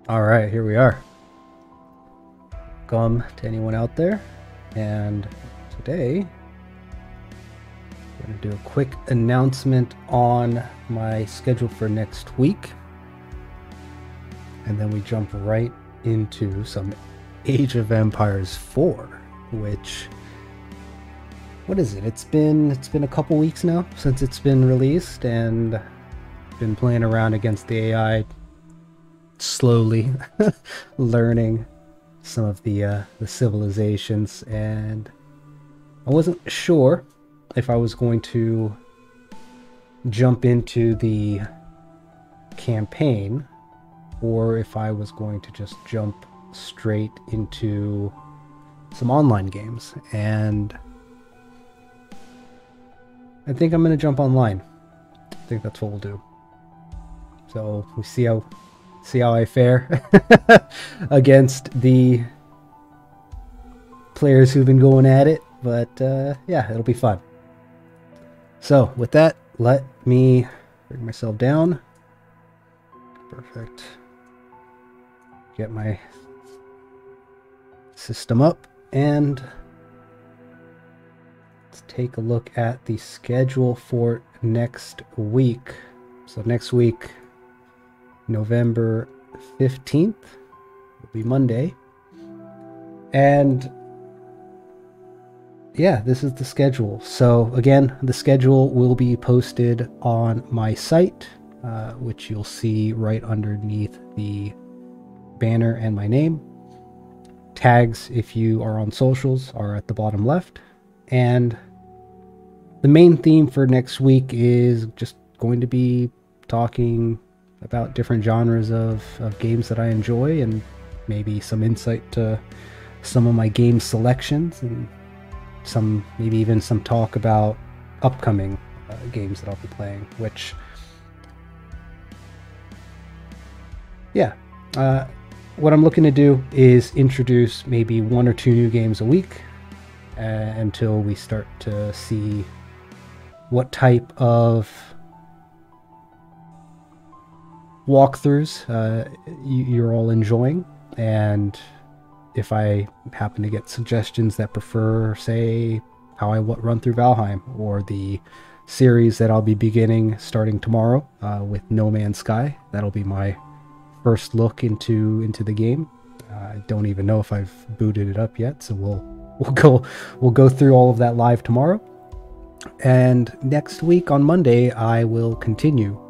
Alright, here we are. Welcome to anyone out there. And today, I'm going to do a quick announcement on my schedule for next week. And then we jump right into some Age of Empires 4, which... what is it? It's been a couple weeks now since it's been released, and been playing around against the AI, slowly learning some of the civilizations, and I wasn't sure if I was going to jump into the campaign or if I was going to just jump straight into some online games, and I think I'm going to jump online. I think that's what we'll do. So we see how I fare against the players who've been going at it, but yeah, it'll be fun. So with that, let me bring myself down. Perfect. Get my system up, and let's take a look at the schedule for next week. So next week, November 15th, will be Monday. And yeah, this is the schedule. So again, the schedule will be posted on my site, which you'll see right underneath the banner and my name. Tags, if you are on socials, are at the bottom left. And the main theme for next week is just going to be talking about different genres of games that I enjoy, and maybe some insight to some of my game selections, and maybe even some talk about upcoming games that I'll be playing, which, yeah, what I'm looking to do is introduce maybe 1 or 2 new games a week until we start to see what type of walkthroughs you're all enjoying, and if I happen to get suggestions that prefer, say, how I run through Valheim, or the series that I'll be beginning starting tomorrow with No Man's Sky. That'll be my first look into the game. I don't even know if I've booted it up yet, so we'll go through all of that live tomorrow. And next week on Monday, I will continue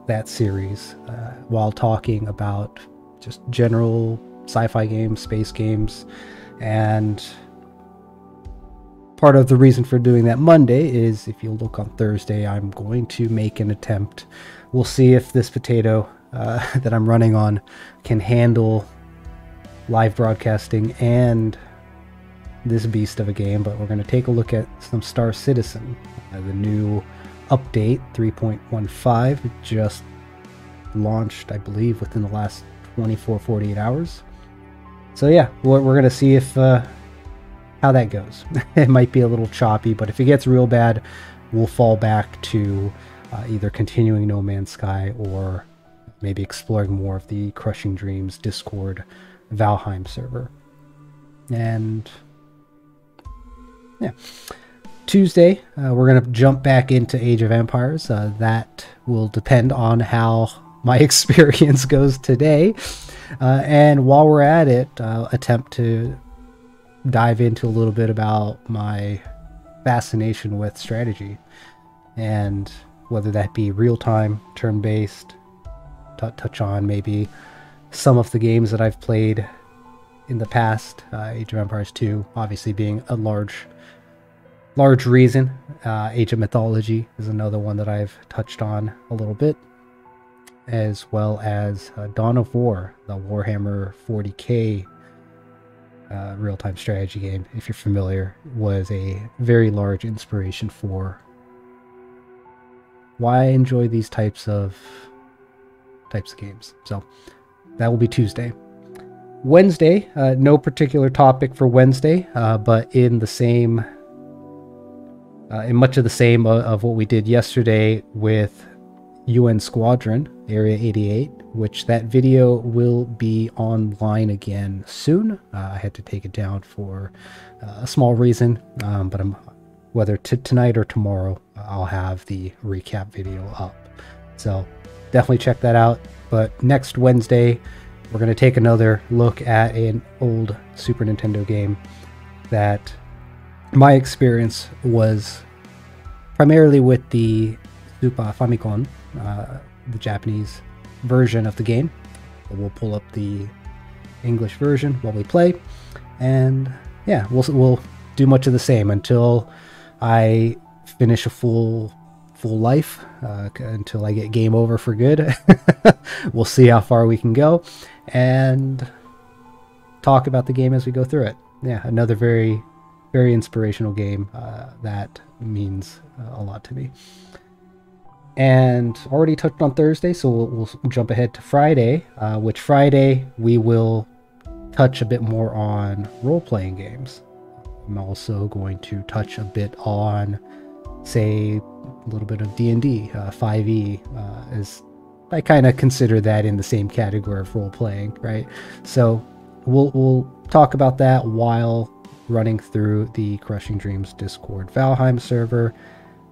that series while talking about just general sci-fi games, space games, and part of the reason for doing that Monday is, if you look on Thursday, I'm going to make an attempt. We'll see if this potato that I'm running on can handle live broadcasting and this beast of a game, but we're going to take a look at some Star Citizen. The new update 3.15 just launched, I believe, within the last 24-48 hours. So yeah, we're going to see if how that goes. It might be a little choppy, but if it gets real bad, we'll fall back to either continuing No Man's Sky or maybe exploring more of the Crushing Dreams Discord Valheim server. And yeah, Tuesday, we're going to jump back into Age of Empires. That will depend on how my experience goes today. And while we're at it, attempt to dive into a little bit about my fascination with strategy, and whether that be real-time, turn-based, touch on maybe some of the games that I've played in the past. Age of Empires 2 obviously being a large reason. Age of Mythology is another one that I've touched on a little bit, as well as Dawn of War, the Warhammer 40k real-time strategy game, if you're familiar, was a very large inspiration for why I enjoy these types of games. So that will be Tuesday. Wednesday, no particular topic for Wednesday, but in the same, in much of the same of what we did yesterday with UN Squadron Area 88, which that video will be online again soon. I had to take it down for a small reason, but whether tonight or tomorrow, I'll have the recap video up. So definitely check that out. But next Wednesday, we're going to take another look at an old Super Nintendo game that my experience was primarily with the Super Famicom, the Japanese version of the game. We'll pull up the English version while we play, and yeah, we'll do much of the same until I finish a full life, until I get game over for good. We'll see how far we can go and talk about the game as we go through it. Yeah, another very, very inspirational game that means a lot to me. And already touched on Thursday, so we'll jump ahead to Friday, which Friday we will touch a bit more on role-playing games. I'm also going to touch a bit on, say, a little bit of D&D, 5e, as I kind of consider that in the same category of role-playing, right? So we'll talk about that while running through the Crushing Dreams Discord Valheim server.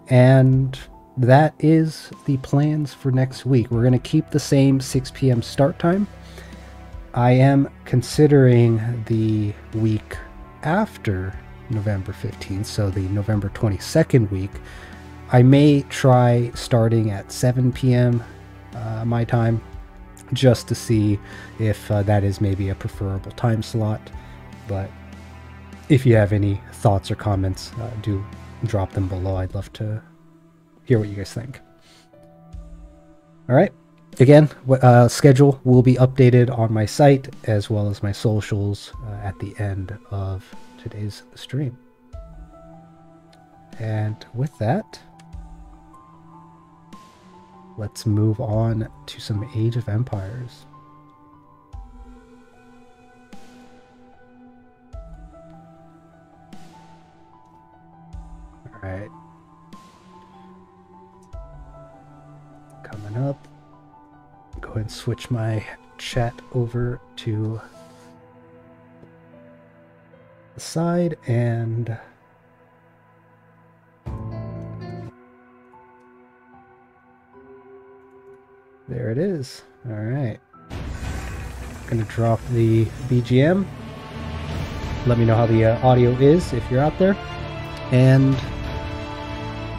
And that is the plans for next week. We're going to keep the same 6 p.m. start time. I am considering the week after November 15th, so the November 22nd week. I may try starting at 7 p.m. My time, just to see if that is maybe a preferable time slot. But if you have any thoughts or comments, do drop them below. I'd love to hear what you guys think. All right. Again, schedule will be updated on my site as well as my socials at the end of today's stream. And with that, let's move on to some Age of Empires. All right. Coming up. Go ahead and switch my chat over to the side, and there it is. All right. Gonna drop the BGM. Let me know how the audio is if you're out there. And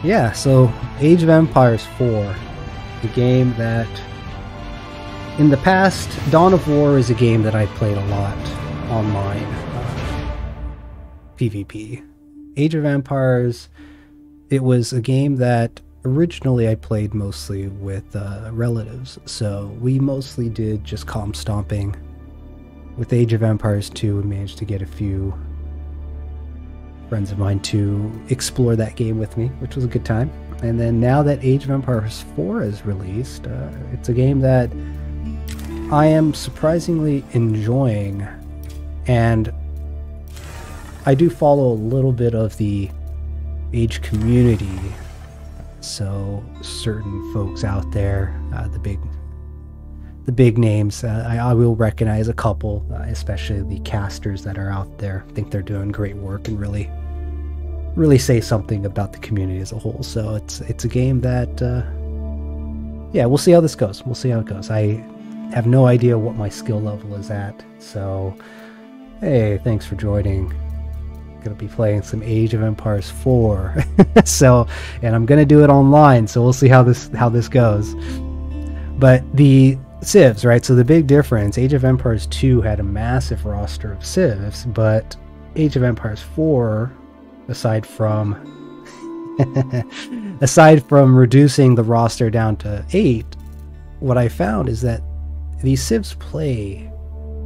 yeah, so Age of Empires 4, the game that in the past, Dawn of War is a game that I played a lot online, PvP. Age of Empires, it was a game that originally I played mostly with relatives, so we mostly did just comp stomping. With Age of Empires 2, we managed to get a few friends of mine to explore that game with me, which was a good time. And then now that Age of Empires 4 is released, it's a game that I am surprisingly enjoying, and I do follow a little bit of the Age community, so certain folks out there, the big names, I will recognize a couple, especially the casters that are out there. I think they're doing great work and really say something about the community as a whole. So it's a game that yeah, we'll see how this goes. We'll see how it goes. I have no idea what my skill level is at, so hey, thanks for joining. Gonna be playing some Age of Empires 4. So, and I'm gonna do it online, so we'll see how this goes. But the civs, right? So the big difference, Age of Empires 2 had a massive roster of civs, but Age of Empires 4, aside from reducing the roster down to 8, what I found is that these civs play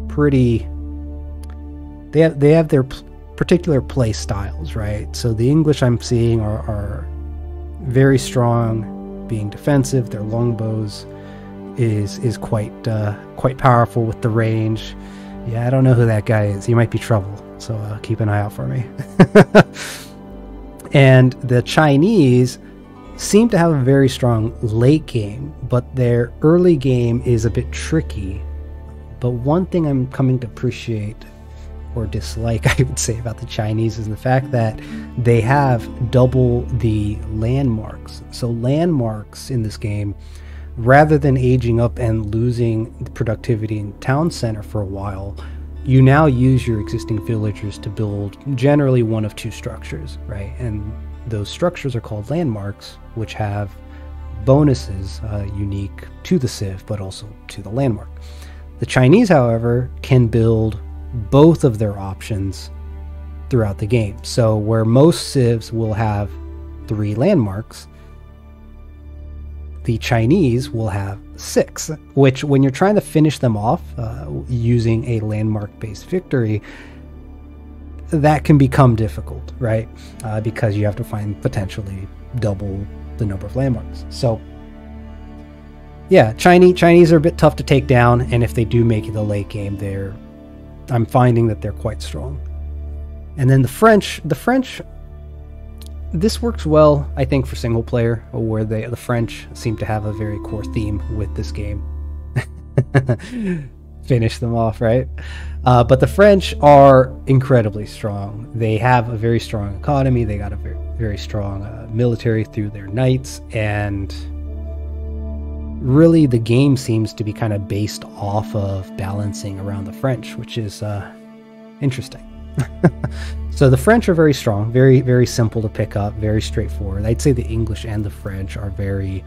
pretty, they have their particular play styles, right? So the English I'm seeing are very strong being defensive. Their longbows is quite powerful with the range. Yeah, I don't know who that guy is. He might be trouble, so keep an eye out for me. And the Chinese seem to have a very strong late game, but their early game is a bit tricky. But one thing I'm coming to appreciate or dislike, I would say, about the Chinese is the fact that they have double the landmarks. So landmarks in this game, rather than aging up and losing the productivity in town center for a while, you now use your existing villagers to build generally one of two structures, right? And those structures are called landmarks, which have bonuses unique to the civ, but also to the landmark. The Chinese, however, can build both of their options throughout the game. So where most civs will have 3 landmarks, the Chinese will have 6, which when you're trying to finish them off using a landmark-based victory, that can become difficult, right? Because you have to find potentially double the number of landmarks. So yeah, Chinese are a bit tough to take down, and if they do make it the late game, I'm finding that they're quite strong. And then the French, this works well, I think, for single player, where the French seem to have a very core theme with this game. finish them off, right? But the French are incredibly strong. They have a very strong economy. They got a very, very strong military through their knights, and really the game seems to be kind of based off of balancing around the French, which is interesting. So the French are very strong, very, very simple to pick up, very straightforward. I'd say the English and the French are very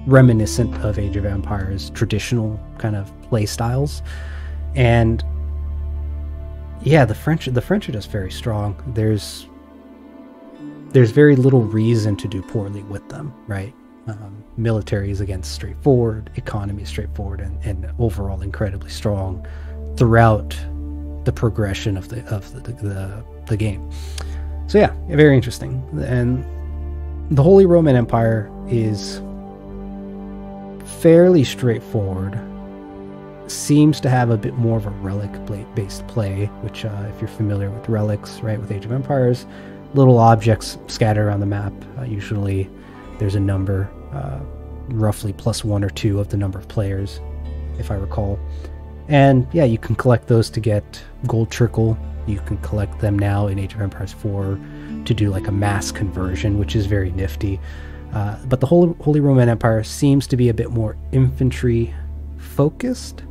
reminiscent of Age of Empires traditional kind of play styles. And yeah, the French are just very strong. There's very little reason to do poorly with them, right? Military is, again, straightforward, economy is straightforward, and overall incredibly strong throughout the progression of the game. So yeah, very interesting. And the Holy Roman Empire is fairly straightforward. Seems to have a bit more of a relic-based play, which if you're familiar with relics, right, with Age of Empires, little objects scattered around the map. Usually there's a number, roughly +1 or 2 of the number of players, if I recall. And yeah, you can collect those to get gold trickle. You can collect them now in Age of Empires 4 to do like a mass conversion, which is very nifty. But the Holy Roman Empire seems to be a bit more infantry focused.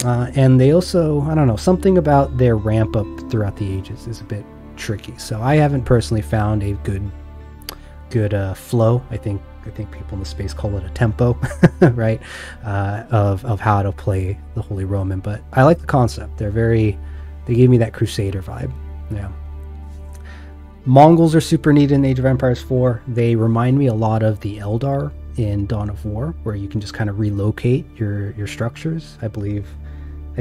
And they also, I don't know, something about their ramp up throughout the ages is a bit tricky. So I haven't personally found a good flow. I think people in the space call it a tempo, right? Of how to play the Holy Roman, but I like the concept. They gave me that Crusader vibe. Yeah. Mongols are super neat in Age of Empires 4. They remind me a lot of the Eldar in Dawn of War, where you can just kind of relocate your structures. I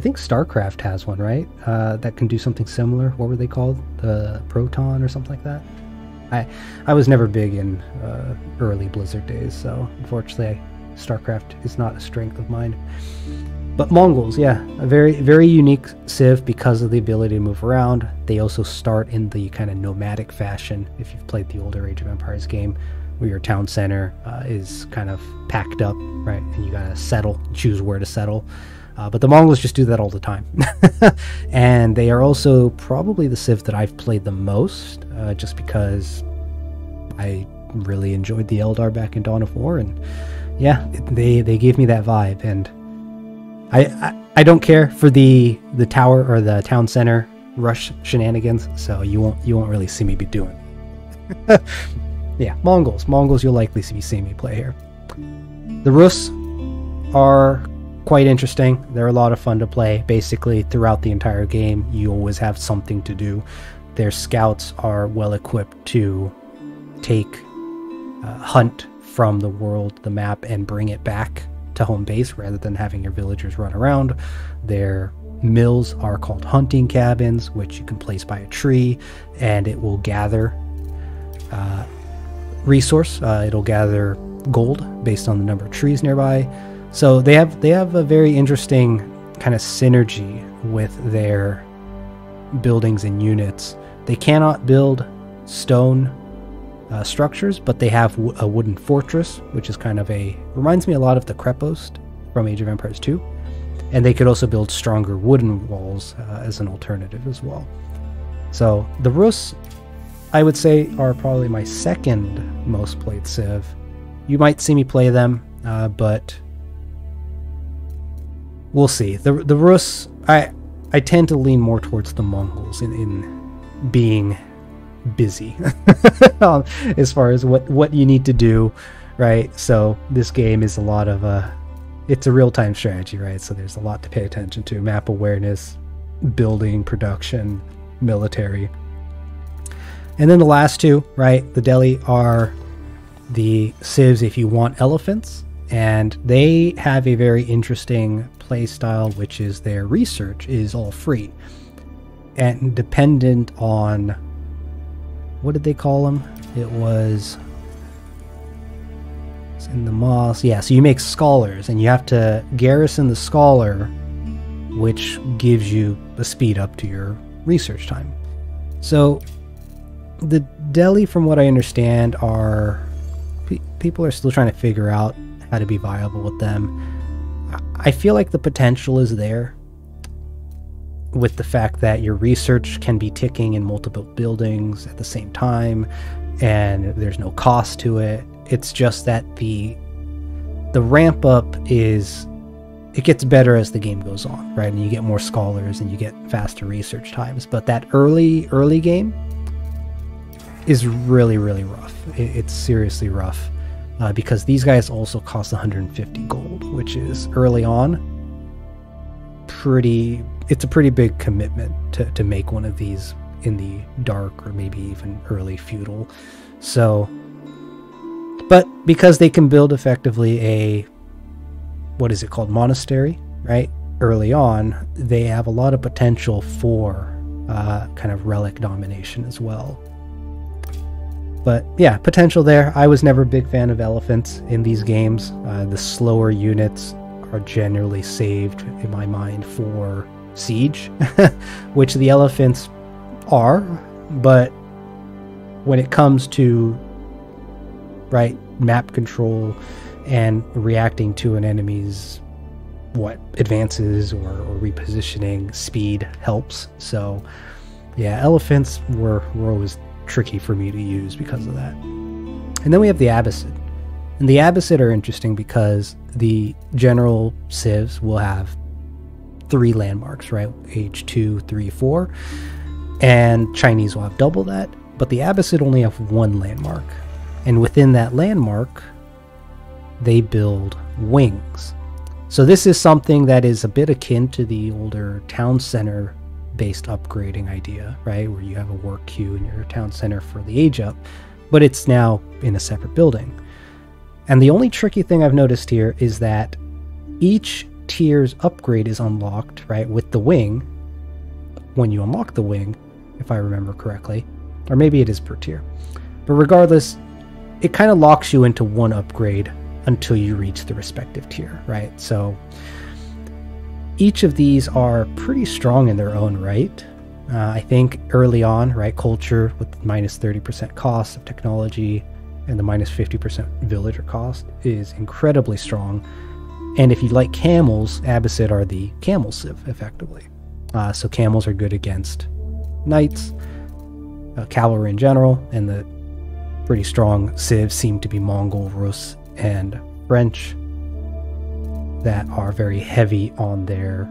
think StarCraft has one, right? That can do something similar. What were they called? The Proton or something like that? I was never big in early Blizzard days, so unfortunately StarCraft is not a strength of mine. But Mongols, yeah, a very, very unique civ because of the ability to move around. They also start in the kind of nomadic fashion, if you've played the older Age of Empires game, where your town center is kind of packed up, right? And you gotta settle, choose where to settle. But the Mongols just do that all the time. And they are also probably the civ that I've played the most, just because I really enjoyed the Eldar back in Dawn of War, and yeah, they gave me that vibe. And I don't care for the tower or the town center rush shenanigans, so you won't really see me be doing. Yeah, Mongols you'll likely see me play here. The Rus are quite interesting. They're a lot of fun to play. Basically, throughout the entire game, you always have something to do. Their scouts are well equipped to take hunt from the world, the map, and bring it back to home base rather than having your villagers run around. Their mills are called hunting cabins, which you can place by a tree, and it will gather resource. It'll gather gold based on the number of trees nearby. So they have a very interesting kind of synergy with their buildings and units. They cannot build stone structures, but they have a wooden fortress, which is kind of reminds me a lot of the Krepost from Age of Empires 2. And they could also build stronger wooden walls as an alternative as well. So the Rus, I would say, are probably my second most played civ. You might see me play them, but we'll see. The Rus, I tend to lean more towards the Mongols in being busy as far as what you need to do, right? So this game is a lot of it's a real-time strategy, right? So there's a lot to pay attention to: map awareness, building, production, military. And then the last two, right, the Dehli, are the civs if you want elephants, and they have a very interesting play style, which is their research is all free and dependent on, what did they call them? It was in the moss. Yeah, so you make scholars, and you have to garrison the scholar, which gives you a speed up to your research time. So the Dehli, from what I understand, are people are still trying to figure out how to be viable with them. I feel like the potential is there with the fact that your research can be ticking in multiple buildings at the same time, and there's no cost to it. It's just that the ramp up it gets better as the game goes on, right? And you get more scholars and you get faster research times. But that early game is really, really rough. It's seriously rough because these guys also cost 150 gold, which is early on it's a pretty big commitment to make one of these in the dark or maybe even early feudal. So, but because they can build effectively a, what is it called, monastery, right? Early on, they have a lot of potential for kind of relic domination as well. But yeah, potential there. I was never a big fan of elephants in these games. The slower units are generally saved, in my mind, for siege, which the elephants are. But when it comes to, right, map control and reacting to an enemy's advances or repositioning, speed helps. So yeah, elephants were always tricky for me to use because of that. And then we have the Abbasid. And the Abbasid are interesting because the general civs will have 3 landmarks, right? Age 2, 3, 4. And Chinese will have double that. But the Abbasid only have 1 landmark. And within that landmark, they build wings. So this is something that is a bit akin to the older town center based upgrading idea, right? Where you have a work queue in your town center for the age up, but it's now in a separate building. And the only tricky thing I've noticed here is that each tier's upgrade is unlocked, right, with the wing. When you unlock the wing, if I remember correctly, or maybe it is per tier. But regardless, it kind of locks you into one upgrade until you reach the respective tier, right? So each of these are pretty strong in their own right. I think early on, right, culture with minus 30% cost of technology and the minus 50% villager cost is incredibly strong. And if you like camels, Abbasid are the camel civ, effectively. So camels are good against knights, cavalry in general, and the pretty strong civs seem to be Mongol, Rus, and French that are very heavy on their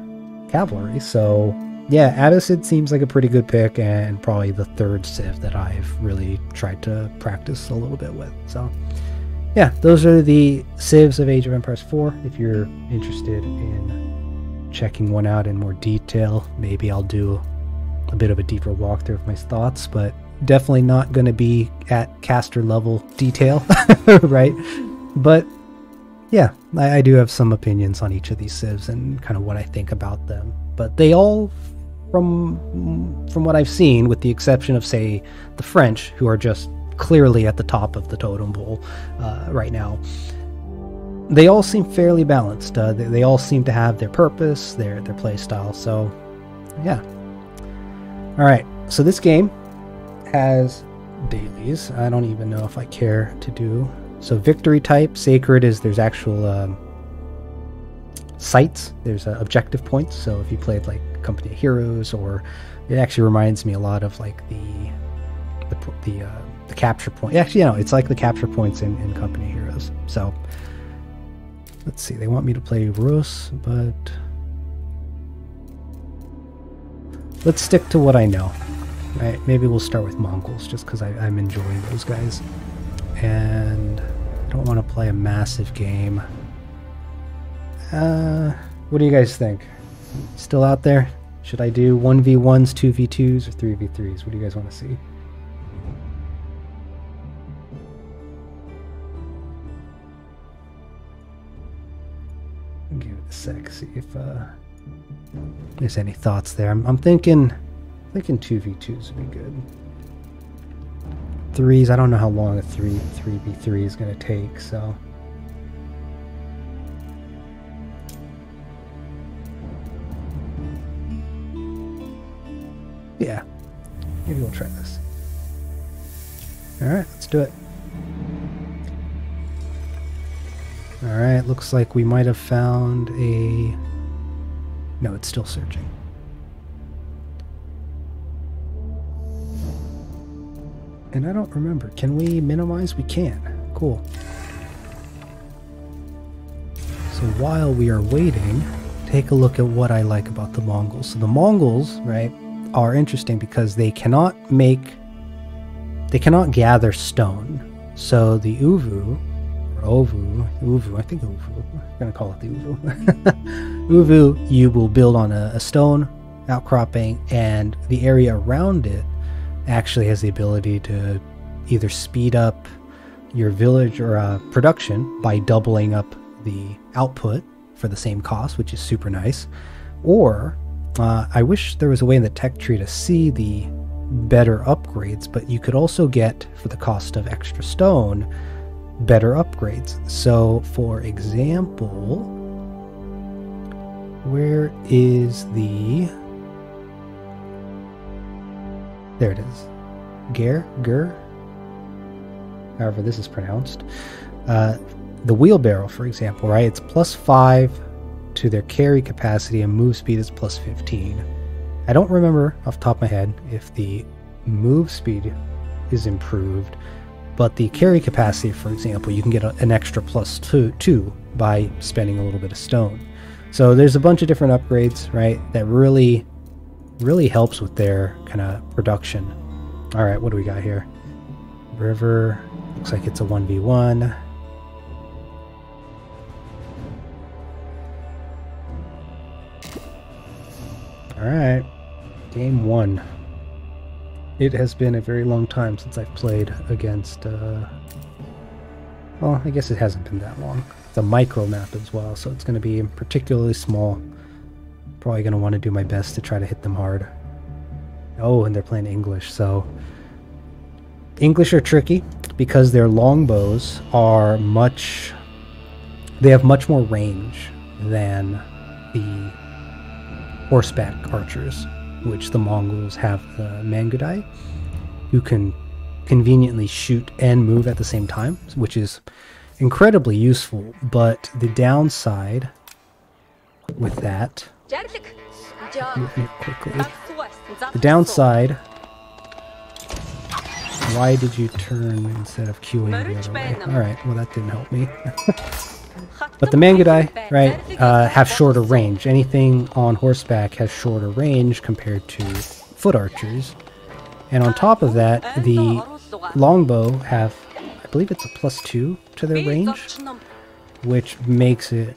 cavalry. So yeah, Abbasid seems like a pretty good pick, and probably the 3rd civ that I've really tried to practice a little bit with. So yeah, those are the civs of Age of Empires 4. If you're interested in checking one out in more detail, maybe I'll do a bit of a deeper walkthrough of my thoughts, but definitely not going to be at caster level detail, right? But yeah, I do have some opinions on each of these civs and kind of what I think about them. But they all, from what I've seen, with the exception of, say, the French, who are just clearly at the top of the totem pole right now, they all seem fairly balanced. They all seem to have their purpose, their play style. So yeah. All right, so this game has dailies. I don't even know if I care to do. So victory type, sacred, is there's actual sites. There's objective points. So if you played like Company of Heroes, or it actually reminds me a lot of like the capture point. Actually, you know, it's like the capture points in Company of Heroes. So let's see. They want me to play Rus, but let's stick to what I know. Right? Maybe we'll start with Mongols, just because I'm enjoying those guys. And I don't want to play a massive game. What do you guys think? Still out there? Should I do 1v1s, 2v2s, or 3v3s? What do you guys want to see? I'll give it a sec, see if there's any thoughts there. I'm thinking 2v2s would be good. 3s, I don't know how long a 3v3 is going to take, so yeah, maybe we'll try this. Alright, let's do it. Alright, looks like we might have found a... No, it's still searching. And I don't remember. Can we minimize? We can. Cool. So while we are waiting, take a look at what I like about the Mongols. So the Mongols, right, are interesting because they cannot gather stone. So the Uvu, or Uvu, I think Uvu, I'm gonna call it the Uvu. Uvu, you will build on a stone outcropping, and the area around it actually has the ability to either speed up your village or production by doubling up the output for the same cost, which is super nice. Or I wish there was a way in the tech tree to see the better upgrades, but you could also get, for the cost of extra stone, better upgrades. So for example, where is the... There it is. Ger? However this is pronounced. The wheelbarrow, for example, right? It's +5 to their carry capacity, and move speed is +15. I don't remember off the top of my head if the move speed is improved, but the carry capacity, for example, you can get an extra +2 by spending a little bit of stone. So there's a bunch of different upgrades, right, that really helps with their kind of production. All right, what do we got here? River, looks like it's a 1v1. All right, game 1. It has been a very long time since I've played against, well, I guess it hasn't been that long. It's a micro map as well, so it's going to be particularly small. Probably going to want to do my best to try to hit them hard. Oh, and they're playing English, so... English are tricky because their longbows are much... They have much more range than the horseback archers, which the Mongols have the Mangudai, who can conveniently shoot and move at the same time, which is incredibly useful. But the downside with that... Moving quickly. The downside... Why did you turn instead of queuing the other way? Alright, well that didn't help me. But the Mangudai, right, have shorter range. Anything on horseback has shorter range compared to foot archers. And on top of that, the longbow have, I believe it's a +2 to their range, which makes it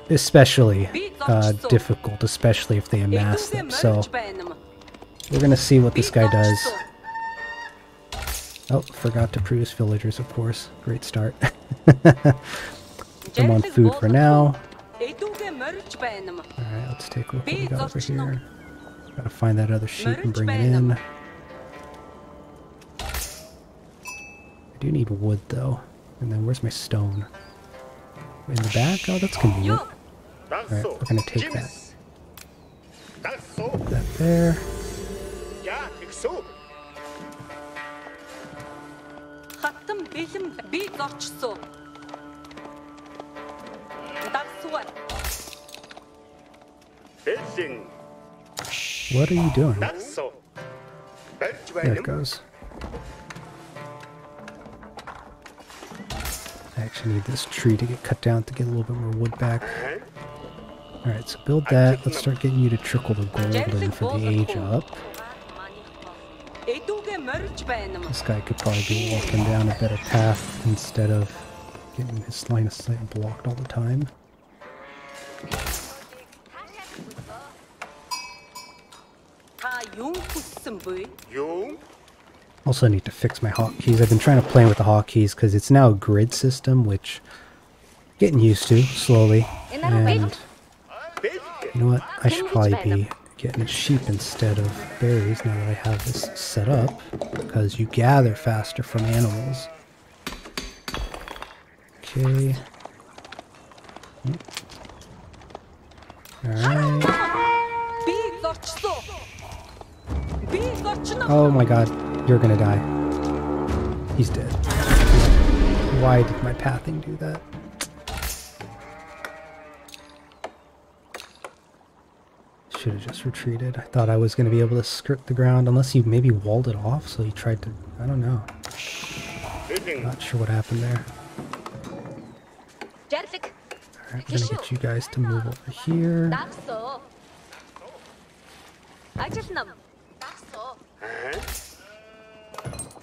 especially difficult, especially if they amass them. So we're going to see what this guy does. Oh, forgot to produce villagers, of course. Great start. I'm on food for now. Alright, let's take a look what we got over here. Gotta find that other sheep and bring it in. I do need wood, though. And then where's my stone? In the back? Oh, that's convenient. Alright, we're gonna take that. Put that there. What are you doing? There it goes. I actually need this tree to get cut down to get a little bit more wood back. Alright, so build that. Let's start getting you to trickle the gold in for the age up. This guy could probably be walking down a better path instead of getting his line of sight blocked all the time. Also need to fix my hotkeys. I've been trying to play with the hotkeys because it's now a grid system, which I'm getting used to slowly. And you know what? I should probably be getting a sheep instead of berries now that I have this set up, because you gather faster from animals. Okay. Alright. Oh my god, you're gonna die. He's dead. Why did my pathing do that? Should have just retreated. I thought I was going to be able to skirt the ground, unless you maybe walled it off, so you tried to... I don't know. Not sure what happened there. Alright, we're going to get you guys to move over here.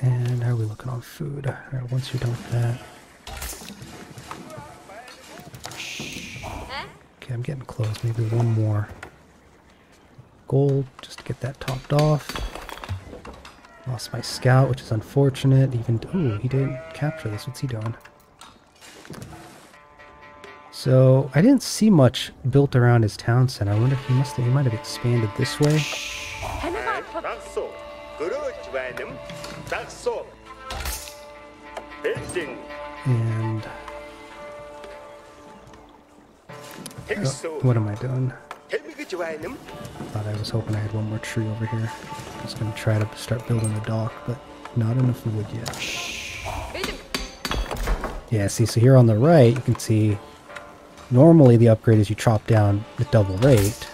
And how are we looking on food? Alright, once you're done with that... Okay, I'm getting close. Maybe one more. Gold, just to get that topped off. Lost my scout, which is unfortunate. Even ooh, he didn't capture this. What's he doing? So I didn't see much built around his town center. I wonder if he might have expanded this way. And oh, what am I doing? Thought I was hoping I had one more tree over here. I was going to try to start building a dock, but not enough wood yet. Yeah, see, so here on the right, you can see normally the upgrade is you chop down at double rate,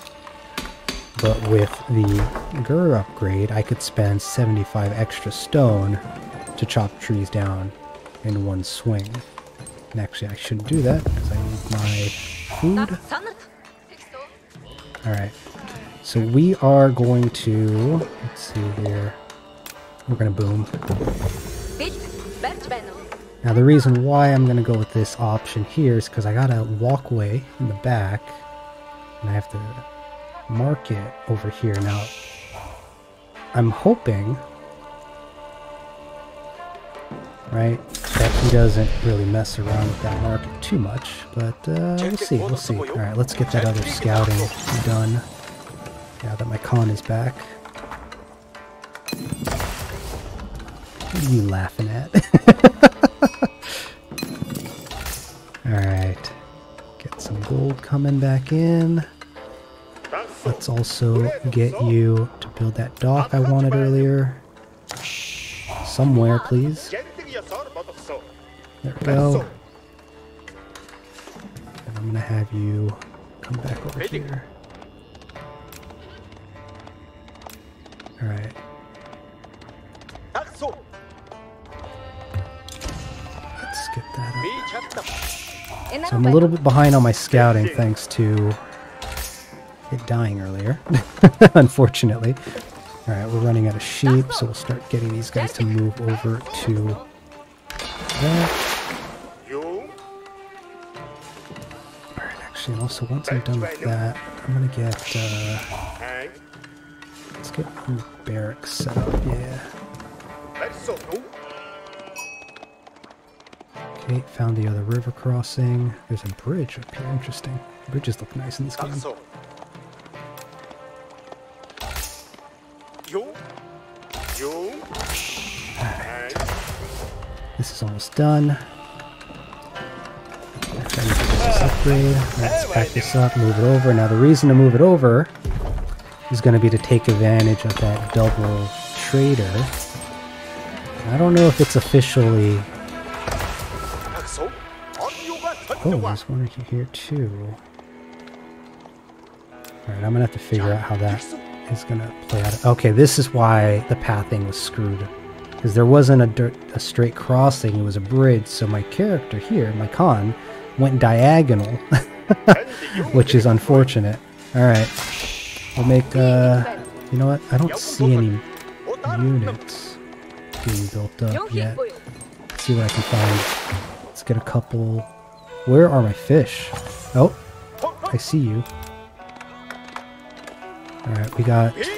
but with the Gur upgrade, I could spend 75 extra stone to chop trees down in one swing. And actually, I shouldn't do that because I need my food. Alright, so we are going to, let's see here, we're going to boom. Now the reason why I'm going to go with this option here is because I got a walkway in the back, and I have to mark it over here. Now, I'm hoping, right, that he doesn't really mess around with that market too much, but we'll see, we'll see. Alright, let's get that other scouting done now that my con is back. What are you laughing at? Alright, get some gold coming back in. Let's also get you to build that dock I wanted earlier. Somewhere, please. There we go. And I'm going to have you come back over here. Alright. Let's get that up. So I'm a little bit behind on my scouting thanks to it dying earlier, unfortunately. Alright, we're running out of sheep, so we'll start getting these guys to move over to that. Alright, actually, and also once I'm done with that, I'm gonna get, let's get barracks set up, yeah. Okay, found the other river crossing. There's a bridge up here, interesting. Bridges look nice in this game. Alright. This is almost done. Let's upgrade. Let's pack this up, move it over. Now the reason to move it over is going to be to take advantage of that double trader. I don't know if it's officially... Oh, there's one here too. Alright, I'm going to have to figure out how that is going to play out. Okay, this is why the pathing was screwed. Because there wasn't a straight crossing, it was a bridge, so my character here, my con, went diagonal. Which is unfortunate. Alright, we'll make, you know what, I don't see any units being built up yet. Let's see what I can find. Let's get a couple... Where are my fish? Oh, I see you. Alright, we got... Alright,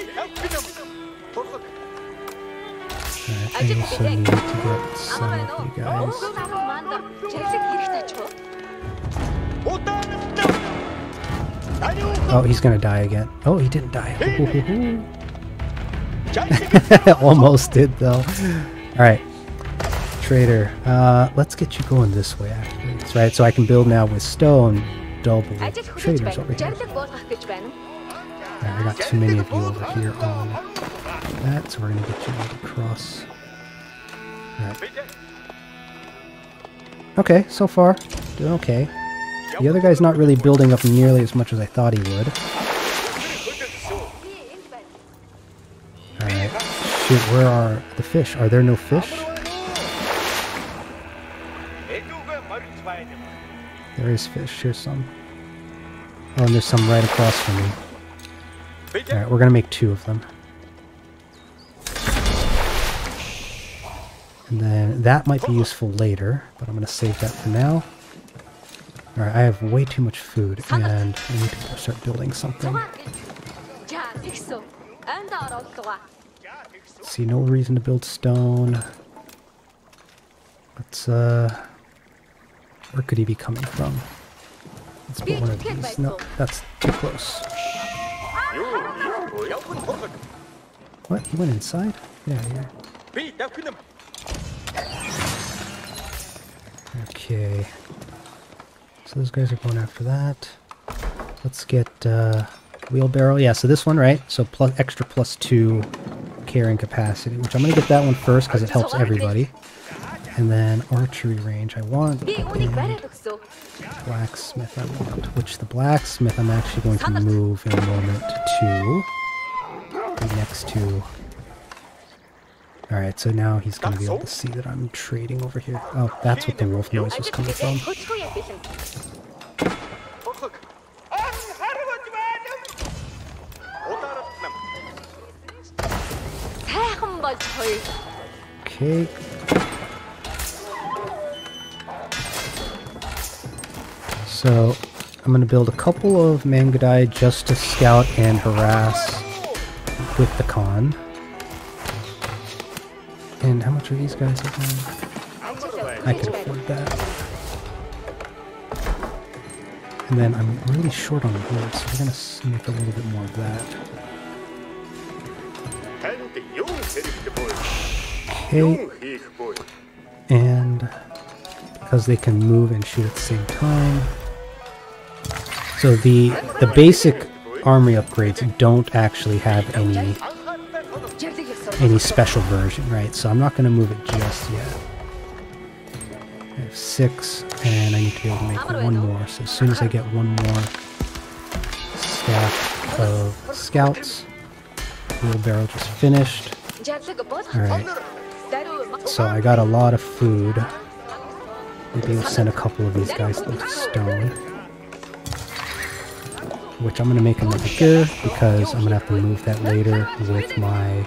I also need to get some of you guys. Oh, he's gonna die again. Oh, he didn't die. Almost did, though. Alright. Trader, let's get you going this way, actually. That's right, so I can build now with stone double traders over here. Alright, I got too many of you over here on that, so we're going to get you across. Alright. Okay, so far, doing okay. The other guy's not really building up nearly as much as I thought he would. Alright. Shoot, where are the fish? Are there no fish? There is fish. Here's some. Oh, and there's some right across from me. Alright, we're gonna make 2 of them. And then that might be useful later, but I'm gonna save that for now. Alright, I have way too much food, and I need to start building something. See, no reason to build stone. Let's, where could he be coming from? Let's put one of these. No, that's too close. What? He went inside? Get out of here. Okay. So those guys are going after that. Let's get wheelbarrow. Yeah, so this one, right? So plus extra +2 carrying capacity, which I'm going to get that one first because it helps everybody. And then archery range I want. And blacksmith I want. Which the blacksmith I'm actually going to move in a moment to be next to. Alright, so now he's going to be able to see that I'm trading over here. Oh, that's what the wolf noise was coming from. Okay. So, I'm going to build a couple of Mangadai just to scout and harass with the Khan. And how much are these guys again? I can afford that. And then I'm really short on wood, so we're going to make a little bit more of that. Okay. And because they can move and shoot at the same time. So the basic armory upgrades don't actually have any special version, right? So I'm not going to move it just yet. I have 6, and I need to be able to make 1 more. So as soon as I get 1 more stack of scouts, wheelbarrow just finished. Alright, so I got a lot of food. Maybe we'll send a couple of these guys to stone. Which I'm going to make another gear, because I'm going to have to move that later with my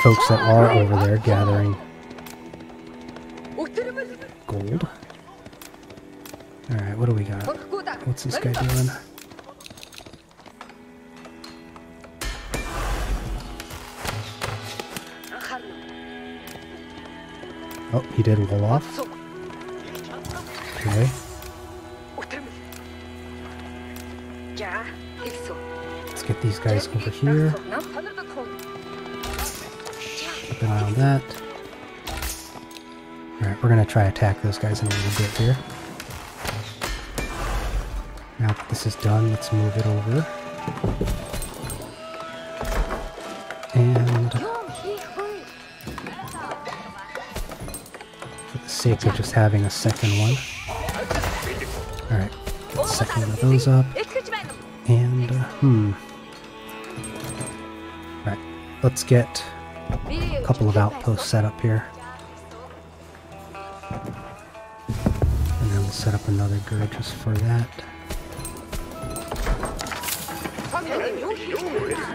folks that are over there gathering gold. Alright, what do we got? What's this guy doing? Oh, he did roll off. Okay. Let's get these guys over here. Keep an eye on that. Alright, we're going to try attack those guys in a little bit here. Now that this is done, let's move it over. And for the sake of just having a second one. Alright, get the second one of those up. And, Alright, let's get a couple of outposts set up here. And then we'll set up another gird just for that.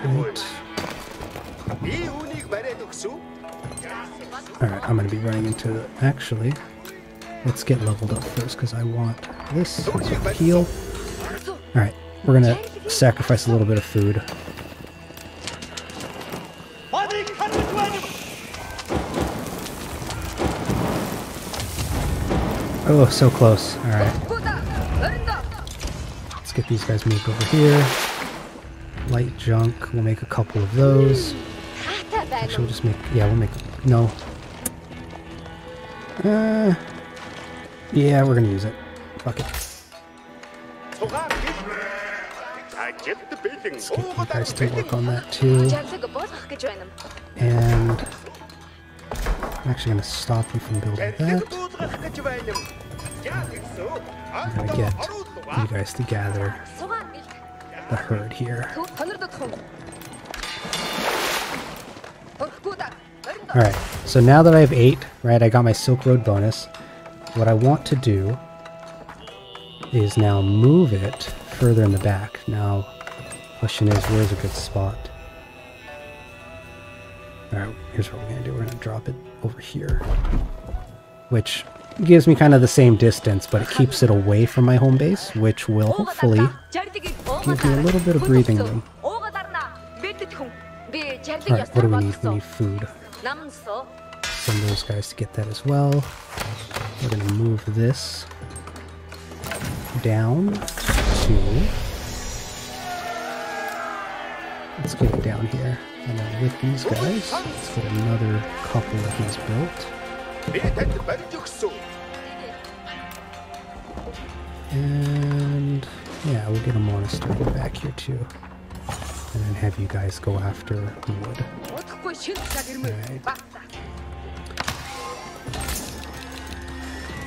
Right. Alright, I'm going to be running into... Actually, let's get leveled up first, because I want this. Let's heal. Alright, we're going to sacrifice a little bit of food. Oh, so close. Alright. Let's get these guys moved over here. Light junk. We'll make a couple of those. Actually, we'll just make... Yeah, we'll make... No. Yeah, we're gonna use it. Fuck it. Let's get you guys to work on that too. And... actually going to stop you from building that. I'm going to get you guys to gather the herd here. Alright, so now that I have 8, right, I got my Silk Road bonus. What I want to do is now move it further in the back. Now, question is, where's a good spot? Alright, here's what we're going to do. We're going to drop it over here. Which gives me kind of the same distance, but it keeps it away from my home base, which will hopefully give me a little bit of breathing room. Alright, what do we need? We need food. Send those guys to get that as well. We're going to move this down to... Let's get it down here. And then with these guys, let's get another couple of these built. And yeah, we'll get a monastery back here too. And then have you guys go after wood. Alright.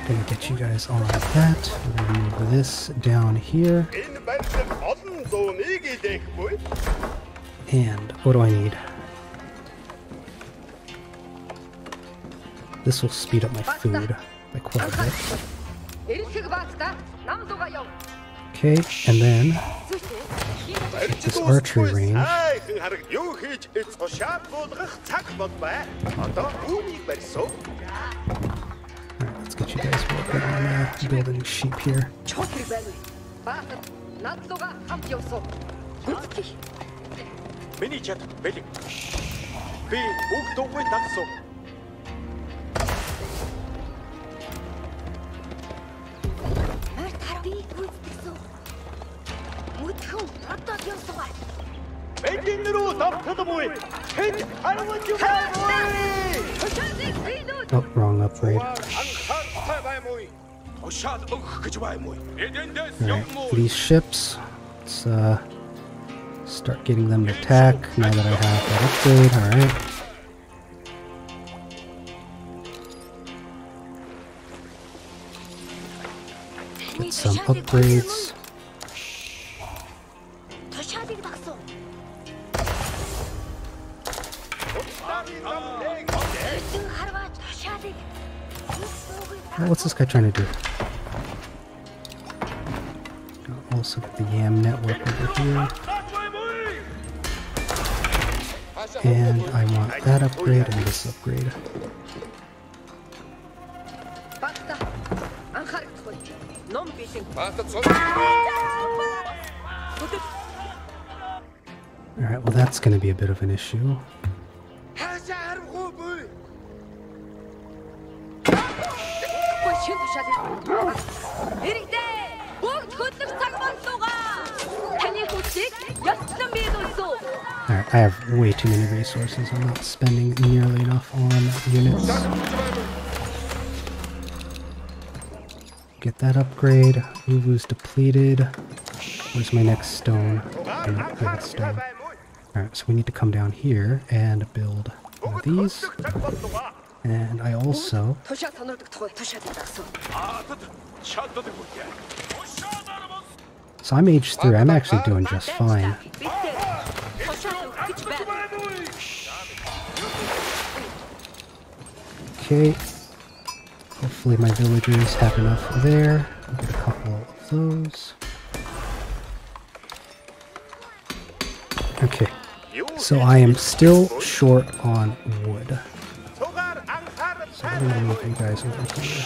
Gonna get you guys all of that. We're gonna move this down here. And what do I need? This will speed up my food by quite a bit. Okay, and then this archery range. Alright, let's get you guys working on building sheep here. Oh, wrong upgrade. Alright, these ships, let's start getting them to attack now that I have that upgrade. Alright. Get some upgrades. What's this guy trying to do? I'll also get the Yam network over here. And I want that upgrade and this upgrade. Alright, well that's going to be a bit of an issue. Alright, I have way too many resources. I'm not spending nearly enough on units. Get that upgrade. Uvu's depleted. Where's my next stone? Stone. Alright, so we need to come down here and build one of these. And I also... So I'm age 3. I'm actually doing just fine. Okay. Hopefully my villagers have enough there. I'll get a couple of those. Okay. So I am still short on wood. So I'm going to move you guys over here.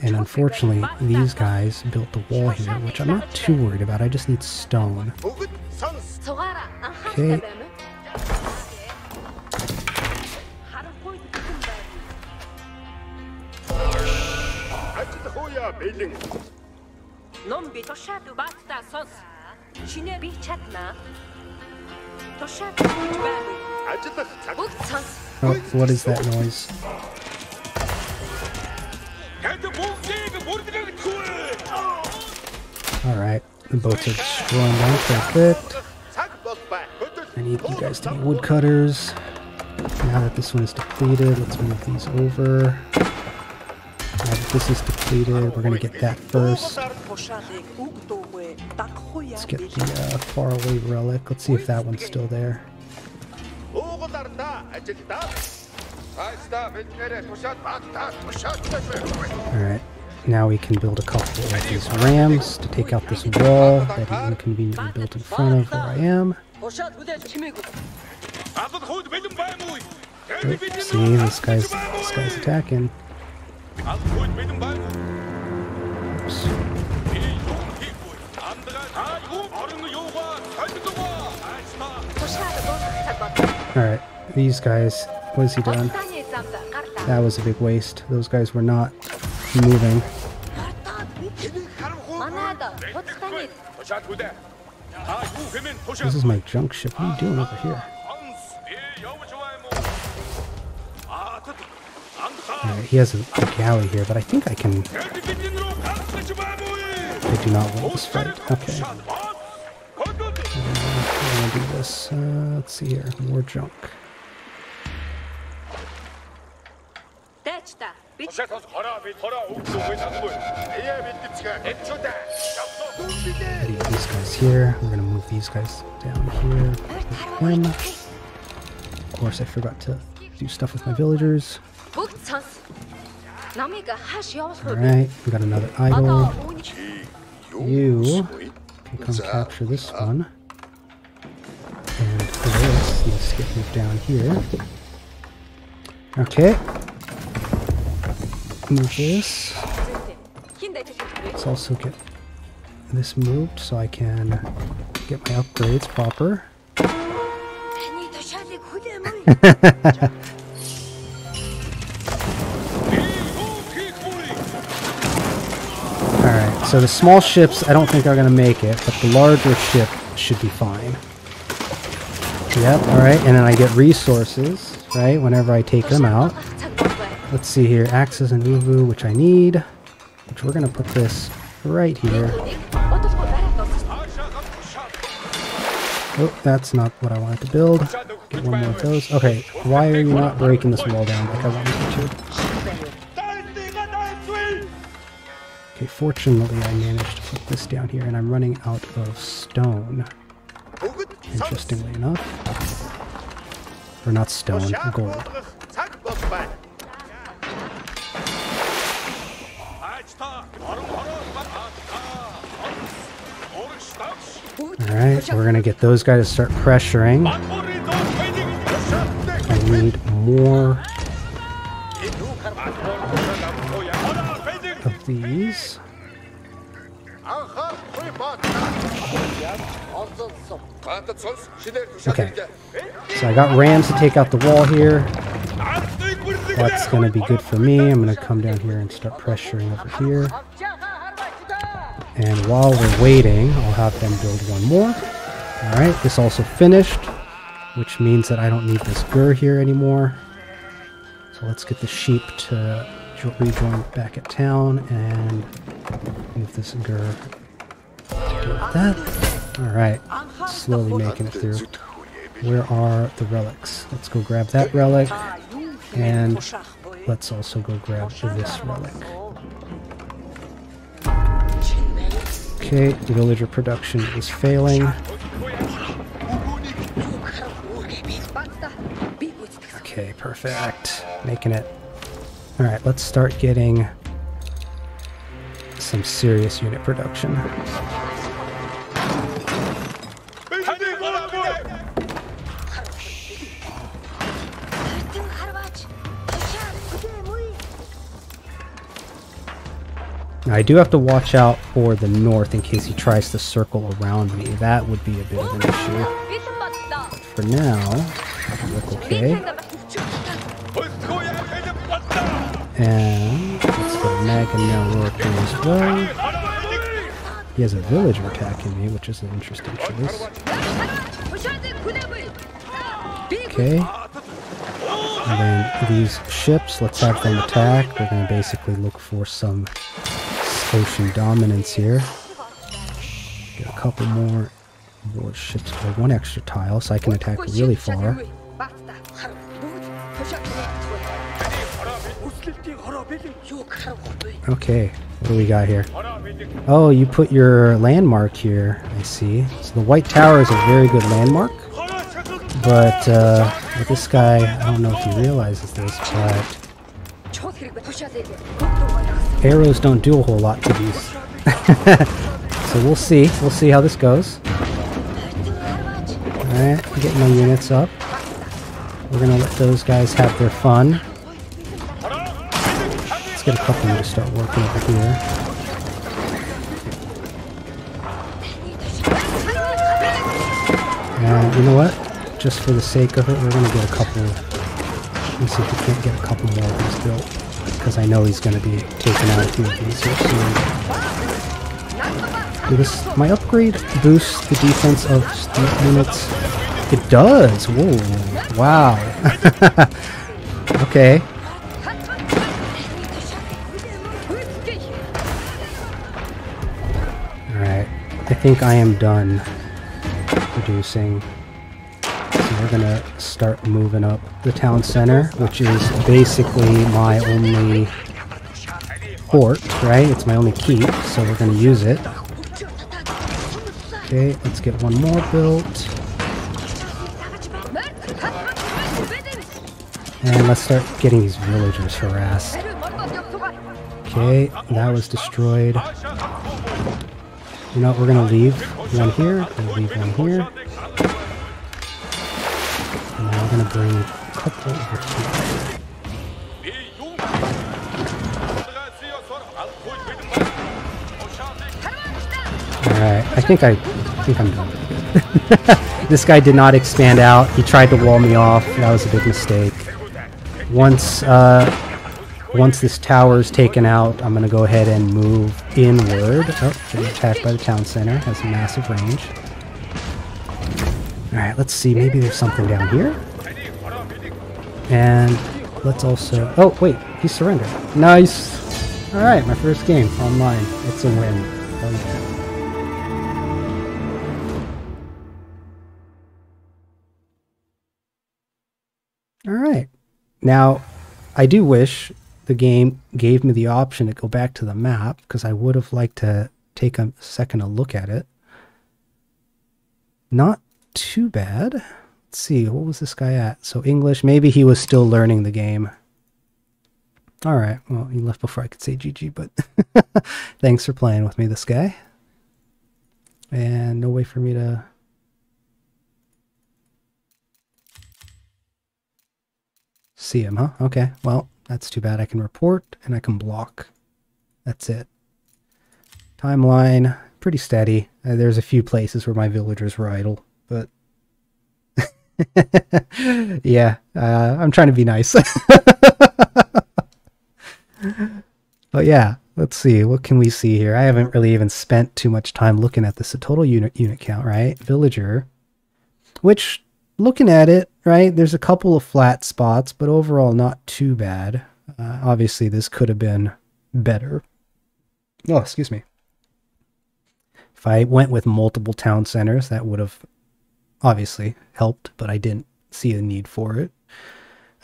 And unfortunately, these guys built the wall here, which I'm not too worried about. I just need stone. Okay. Oh, what is that noise? Alright, the boats are destroying down quite a bit. I need you guys to be woodcutters. Now that this one is depleted, let's move these over. Now that this is depleted, we're going to get that first. Let's get the faraway relic. Let's see if that one's still there. Alright, now we can build a couple of these rams to take out this wall that he inconveniently built in front of where I am. Oh, see, this guy's attacking. Oops. Alright, these guys, what has he done? That was a big waste. Those guys were not moving. This is my junk ship. What are you doing over here? Alright, he has a galley here, but I think I can... I do not want this fight. Okay. I'm gonna do this. Let's see here. More junk. These guys here. We're gonna move these guys down here. Of course, I forgot to do stuff with my villagers. Alright, we got another idol. You can come capture this one. And this needs to get moved down here. Okay. Move this. Let's also get this moved so I can get my upgrades proper. Alright, so the small ships I don't think are going to make it, but the larger ship should be fine. Yep, alright, and then I get resources, right, whenever I take them out. Let's see here, axes and uvu, which I need, which we're going to put this right here. Oh, that's not what I wanted to build. Get one more of those. Okay, why are you not breaking this wall down like I wanted you to? Okay, fortunately I managed to put this down here, and I'm running out of stone. Interestingly enough. Or not stone, gold. Alright, we're gonna get those guys to start pressuring. I need more of these. Okay, so I got rams to take out the wall here. That's going to be good for me. I'm going to come down here and start pressuring over here. And while we're waiting, I'll have them build one more. Alright, this also finished, which means that I don't need this gur here anymore. So let's get the sheep to rejoin back at town and move this gur to do with that. Alright, slowly making it through. Where are the relics? Let's go grab that relic, and let's also go grab this relic. Okay, villager production is failing. Okay, perfect. Making it. Alright, let's start getting some serious unit production. Now, I do have to watch out for the north in case he tries to circle around me. That would be a bit of an issue. But for now, it'll look okay. And let's get a Maga now working as well. He has a villager attacking me, which is an interesting choice. Okay. And then these ships, let's have them attack. We're going to basically look for some ocean dominance here. Get a couple more War ships by 1 extra tile, so I can attack really far. Okay, what do we got here? Oh, you put your landmark here, I see. So the White Tower is a very good landmark. But with this guy, I don't know if he realizes this, but arrows don't do a whole lot to these. So we'll see. We'll see how this goes. Alright, getting my units up. We're gonna let those guys have their fun. Let's get a couple more to start working over here. And you know what? Just for the sake of it, we're gonna get a couple. Let's see if we can't get a couple more of these built, because I know he's gonna be taking out a few of these here soon. Does my upgrade boost the defense of these units? It does! Whoa! Wow! Okay. Alright. I think I am done producing. So we're gonna start moving up the town center, which is basically my only port, right? It's my only keep, so we're gonna use it. Okay, let's get one more built. And let's start getting these villagers harassed. Okay, that was destroyed. You know what, we're gonna leave one here, we'll leave one here. And now we're gonna bring a couple over here. Alright, I think I'm doing pretty good. This guy did not expand out. He tried to wall me off. That was a big mistake. Once this tower is taken out, I'm gonna go ahead and move inward. Oh, getting attacked by the town center. Has a massive range. Alright, let's see. Maybe there's something down here. And let's also... Oh, wait. He surrendered. Nice! Alright, my first game online. It's a win. Oh, yeah. Alright. Now, I do wish the game gave me the option to go back to the map, because I would have liked to take a second to look at it. Not too bad. Let's see, what was this guy at? So English, maybe he was still learning the game. Alright, well, he left before I could say GG, but thanks for playing with me, this guy. And no way for me to... see him, huh? Okay, well, that's too bad. I can report and I can block. That's it. Timeline, pretty steady. There's a few places where my villagers were idle, but yeah, I'm trying to be nice. But yeah, let's see. What can we see here? I haven't really even spent too much time looking at this. The total unit count, right? Villager, which, looking at it, right, there's a couple of flat spots, but overall not too bad. Obviously, this could have been better. Oh, excuse me. If I went with multiple town centers, that would have obviously helped, but I didn't see a need for it.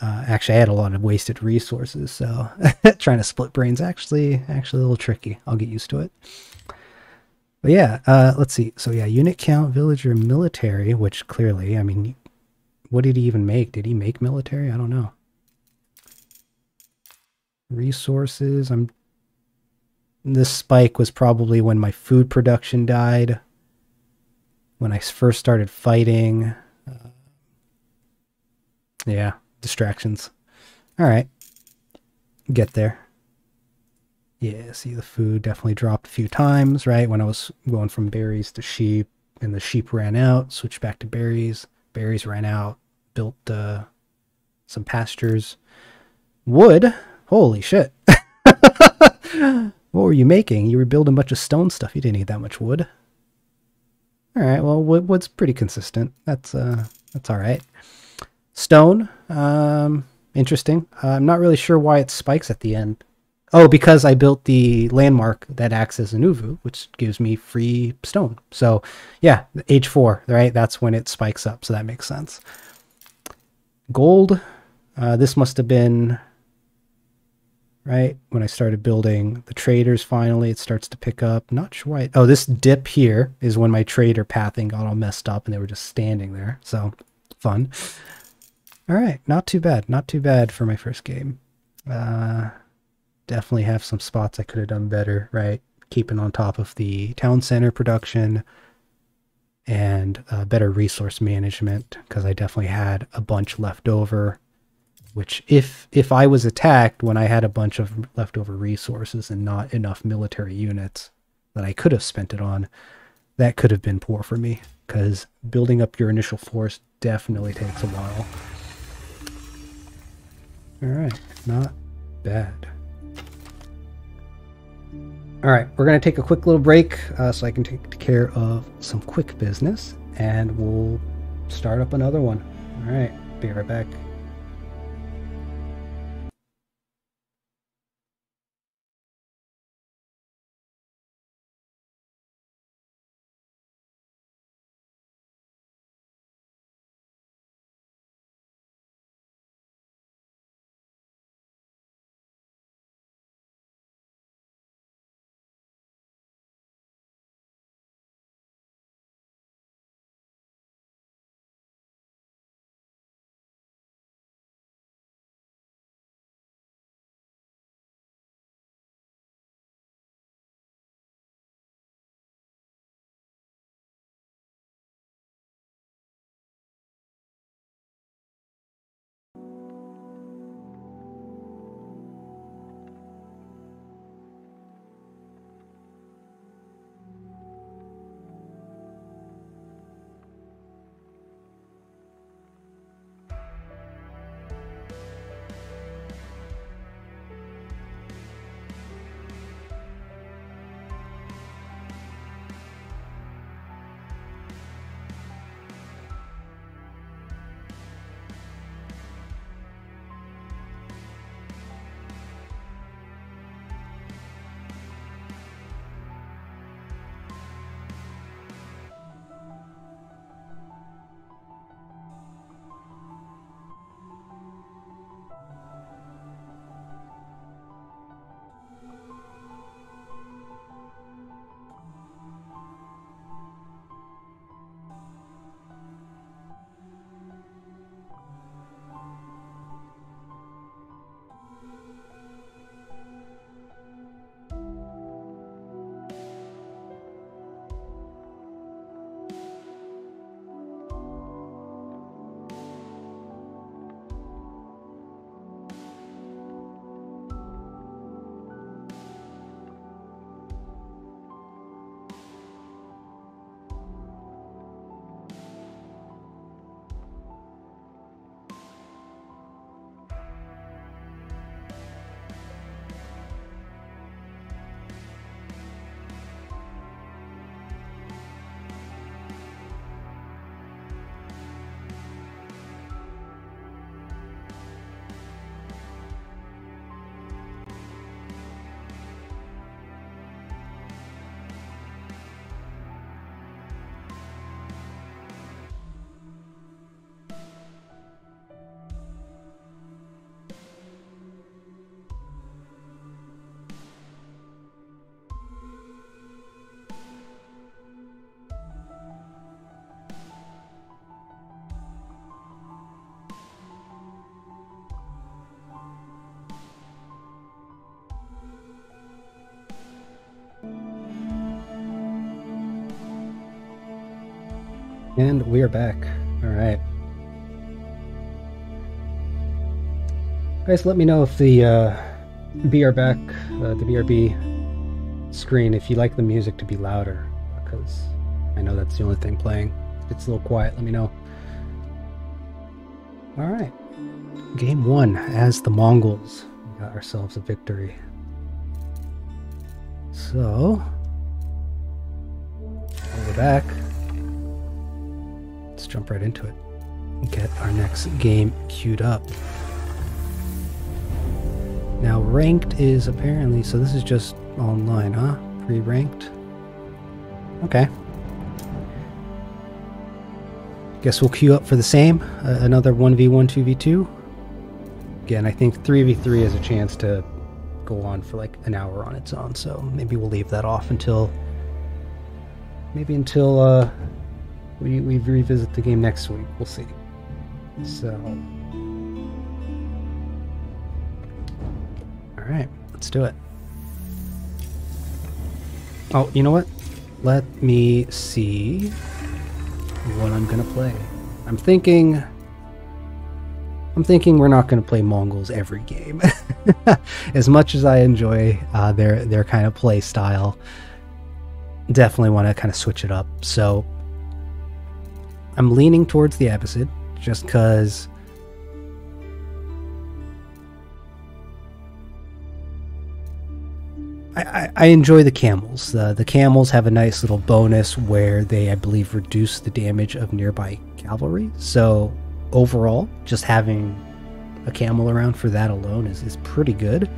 Actually, I had a lot of wasted resources, so trying to split brains actually a little tricky. I'll get used to it. But yeah, let's see. So yeah, unit count, villager, military, which clearly, I mean, what did he even make? Did he make military? I don't know. Resources. This spike was probably when my food production died. When I first started fighting. Yeah, distractions. All right. Get there. Yeah, see, the food definitely dropped a few times, right? When I was going from berries to sheep, and the sheep ran out, switched back to berries. Berries ran out, built some pastures. Wood? Holy shit. What were you making? You were building a bunch of stone stuff. You didn't need that much wood. All right, well, wood's pretty consistent. That's all right. Stone, interesting. I'm not really sure why it spikes at the end Oh, because I built the landmark that acts as an uvu, which gives me free stone. So, yeah, age 4, right? That's when it spikes up, so that makes sense. Gold, this must have been, right, when I started building the traders finally. It starts to pick up. Not sure why. Oh, this dip here is when my trader pathing got all messed up and they were just standing there. So, fun. All right, not too bad. Not too bad for my first game. Definitely have some spots I could have done better, right? Keeping on top of the town center production and better resource management, because I definitely had a bunch left over, which if I was attacked when I had a bunch of leftover resources and not enough military units that I could have spent it on, that could have been poor for me, because building up your initial force definitely takes a while. All right, not bad. All right, we're going to take a quick little break so I can take care of some quick business, and we'll start up another one. All right, be right back. And we are back. All right. Guys, let me know if the BRB screen, if you like the music to be louder, because I know that's the only thing playing. If it's a little quiet, let me know. All right. Game 1, as the Mongols. We got ourselves a victory. So, we're back. Let's jump right into it and get our next game queued up. Now ranked is apparently, so this is just online, huh? Pre-ranked. Okay. Guess we'll queue up for the same. Another 1v1, 2v2. Again, I think 3v3 has a chance to go on for like an hour on its own, so maybe we'll leave that off until we revisit the game next week. We'll see. So, all right, let's do it. Oh, you know what? Let me see what I'm gonna play. I'm thinking we're not gonna play Mongols every game. As much as I enjoy their kind of play style, definitely want to kind of switch it up. So I'm leaning towards the Abbasid just because I enjoy the camels. The camels have a nice little bonus where they, I believe, reduce the damage of nearby cavalry. So overall, just having a camel around for that alone is pretty good.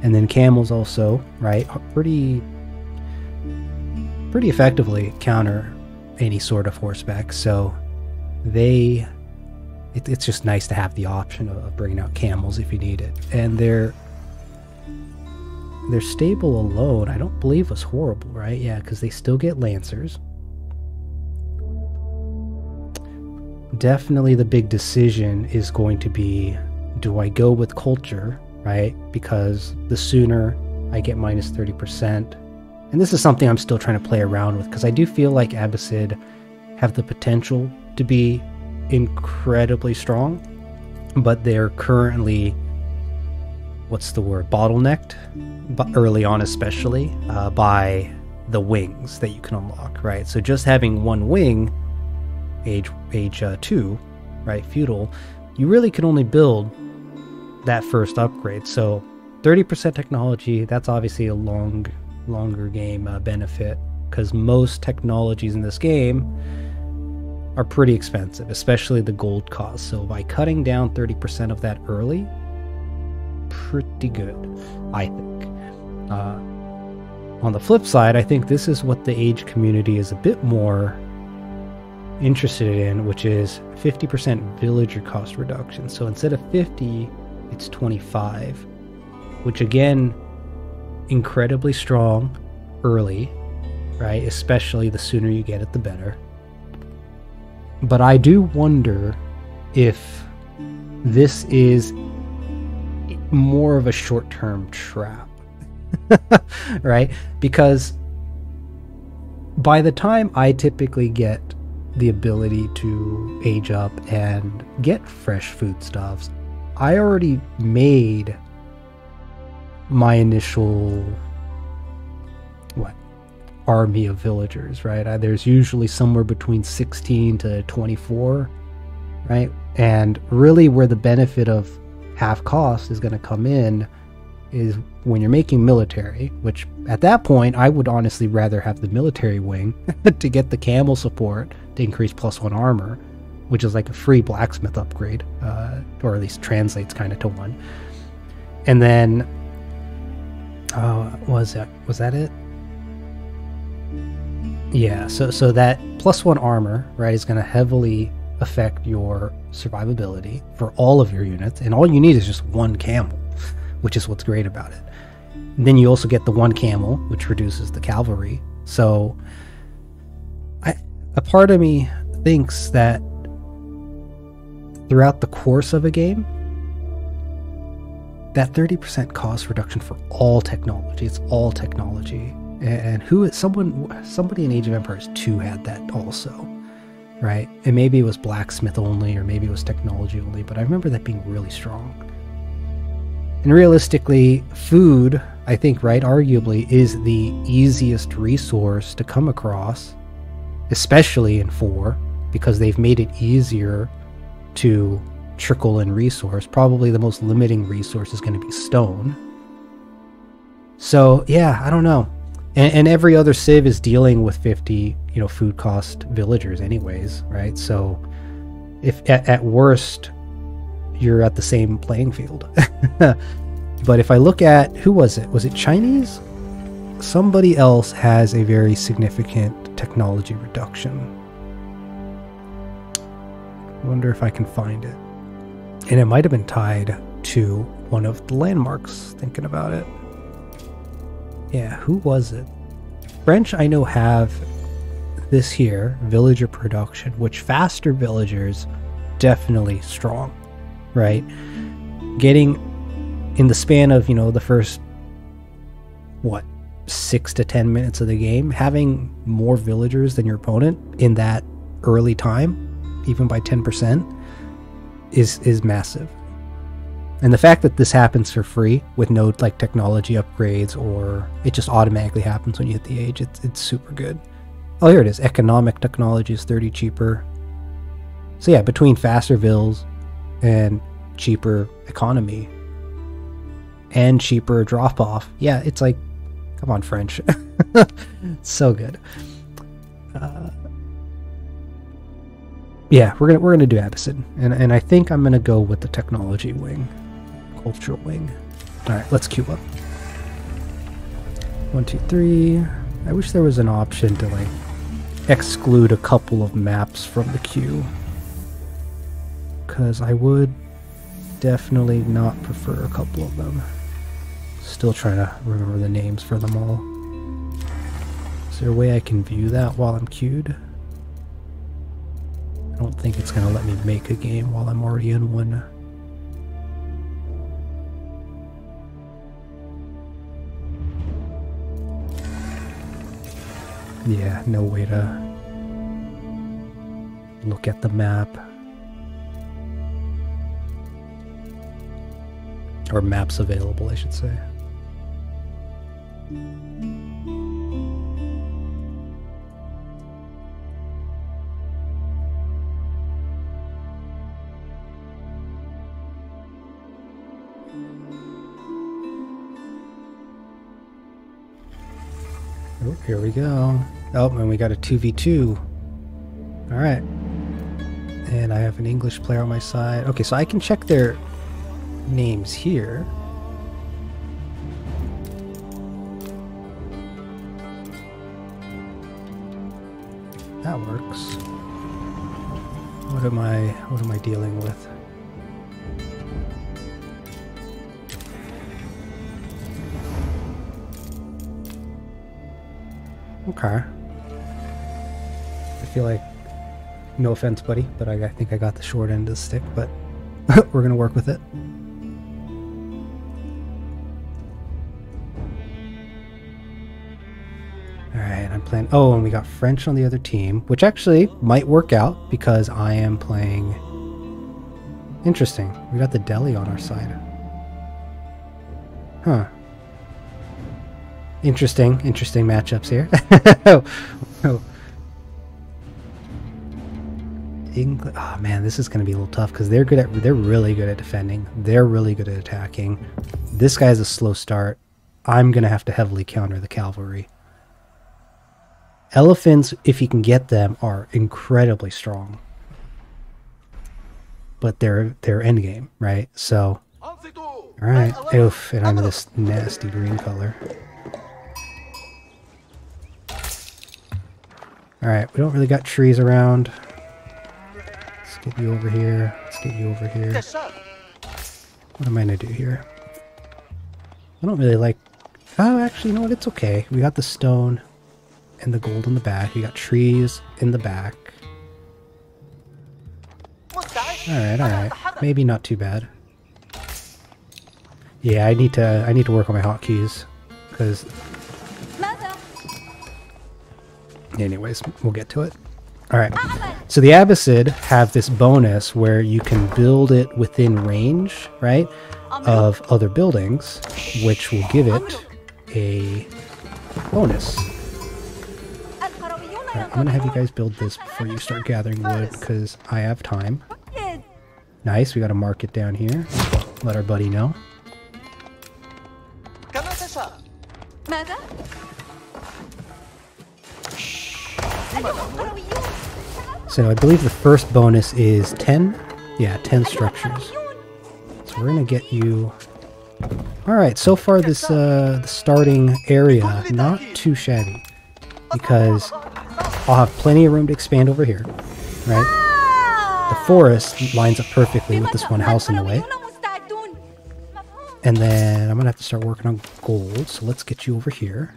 And then camels also, right, pretty effectively counter any sort of horseback. So it's just nice to have the option of bringing out camels if you need it. And their stable alone, I don't believe was horrible, right? Yeah, because they still get lancers. Definitely the big decision is going to be, do I go with culture, right? Because the sooner I get minus 30%, and this is something I'm still trying to play around with, because I do feel like Abbasid have the potential to be incredibly strong, but they're currently, what's the word, bottlenecked, but early on especially, by the wings that you can unlock, right? So just having one wing, age 2, right, feudal, you really can only build that first upgrade. So 30% technology, that's obviously a longer game benefit, because most technologies in this game are pretty expensive, especially the gold cost. So by cutting down 30% of that early, pretty good, I think. On the flip side, I think this is what the age community is a bit more interested in, which is 50% villager cost reduction. So instead of 50, it's 25, which again, incredibly strong early, right? Especially the sooner you get it, the better. But I do wonder if this is more of a short-term trap, right? Because by the time I typically get the ability to age up and get fresh foodstuffs, I already made my initial army of villagers, right? There's usually somewhere between 16 to 24, right? And really where the benefit of half cost is going to come in is when you're making military, which at that point I would honestly rather have the military wing to get the camel support to increase +1 armor, which is like a free blacksmith upgrade, or at least translates kind of to one. And then was that it? Yeah, so that +1 armor, right, is going to heavily affect your survivability for all of your units, and all you need is just one camel, which is what's great about it. And then you also get the one camel, which reduces the cavalry. So a part of me thinks that throughout the course of a game, that 30% cost reduction for all technology, it's all technology. And somebody in Age of Empires 2 had that also, right? And maybe it was blacksmith only, or maybe it was technology only, but I remember that being really strong. And realistically, food, I think, right, arguably, is the easiest resource to come across, especially in 4, because they've made it easier to trickle in resource. Probably the most limiting resource is going to be stone. So, yeah, I don't know. And every other civ is dealing with 50, food cost villagers anyways, right? So if at worst, you're at the same playing field. But if I look at, who was it? Was it Chinese? Somebody else has a very significant technology reduction. I wonder if I can find it. And it might have been tied to one of the landmarks, thinking about it. Yeah, who was it? French, I know, have this here, villager production, which faster villagers, definitely strong, right? Getting in the span of, you know, the first, what, 6 to 10 minutes of the game, having more villagers than your opponent in that early time, even by 10%, is massive. And the fact that this happens for free with no like technology upgrades, or it just automatically happens when you hit the age, it's super good. Oh, here it is. Economic technology is 30 cheaper. So yeah, between faster vills and cheaper economy and cheaper drop off, yeah, it's like, come on, French. So good. Yeah, we're gonna do Abbasid, and I think I'm gonna go with the technology wing, cultural wing. All right, let's queue up. 1, 2, 3. I wish there was an option to like exclude a couple of maps from the queue, because I would definitely not prefer a couple of them. Still trying to remember the names for them all. Is there a way I can view that while I'm queued? I don't think it's going to let me make a game while I'm already in one. Yeah, no way to look at the map. Or maps available, I should say. Oh, here we go. Oh, and we got a 2v2. All right. And I have an English player on my side. Okay, so I can check their names here. That works. What am I dealing with? Okay. I feel like, no offense, buddy, but I think I got the short end of the stick, but we're gonna work with it. Alright, I'm playing... Oh, and we got French on the other team, which actually might work out because I am playing... Interesting. We got the Dehli on our side. Huh. Interesting matchups here. Oh. Oh man, this is going to be a little tough because they're really good at defending. They're really good at attacking. This guy has a slow start. I'm going to have to heavily counter the cavalry. Elephants, if you can get them, are incredibly strong. But they're endgame, right? So, alright. Oof, and I'm this nasty green color. Alright, we don't really got trees around. Let's get you over here. Let's get you over here. What am I going to do here? I don't really like... Oh, actually, you know what? It's okay. We got the stone and the gold in the back. We got trees in the back. Alright. Maybe not too bad. Yeah, I need to work on my hotkeys. Because... Anyways, we'll get to it. Alright, so the Abbasid have this bonus where you can build it within range, right, of other buildings, which will give it a bonus. Right, I'm going to have you guys build this before you start gathering wood, because I have time. Nice, we got to mark it down here. Let our buddy know. So I believe the first bonus is 10. Yeah, 10 structures. So we're going to get you Alright, so far this the starting area, not too shabby. Because I'll have plenty of room to expand over here, right? The forest lines up perfectly with this one house in the way. And then I'm gonna have to start working on gold, so let's get you over here.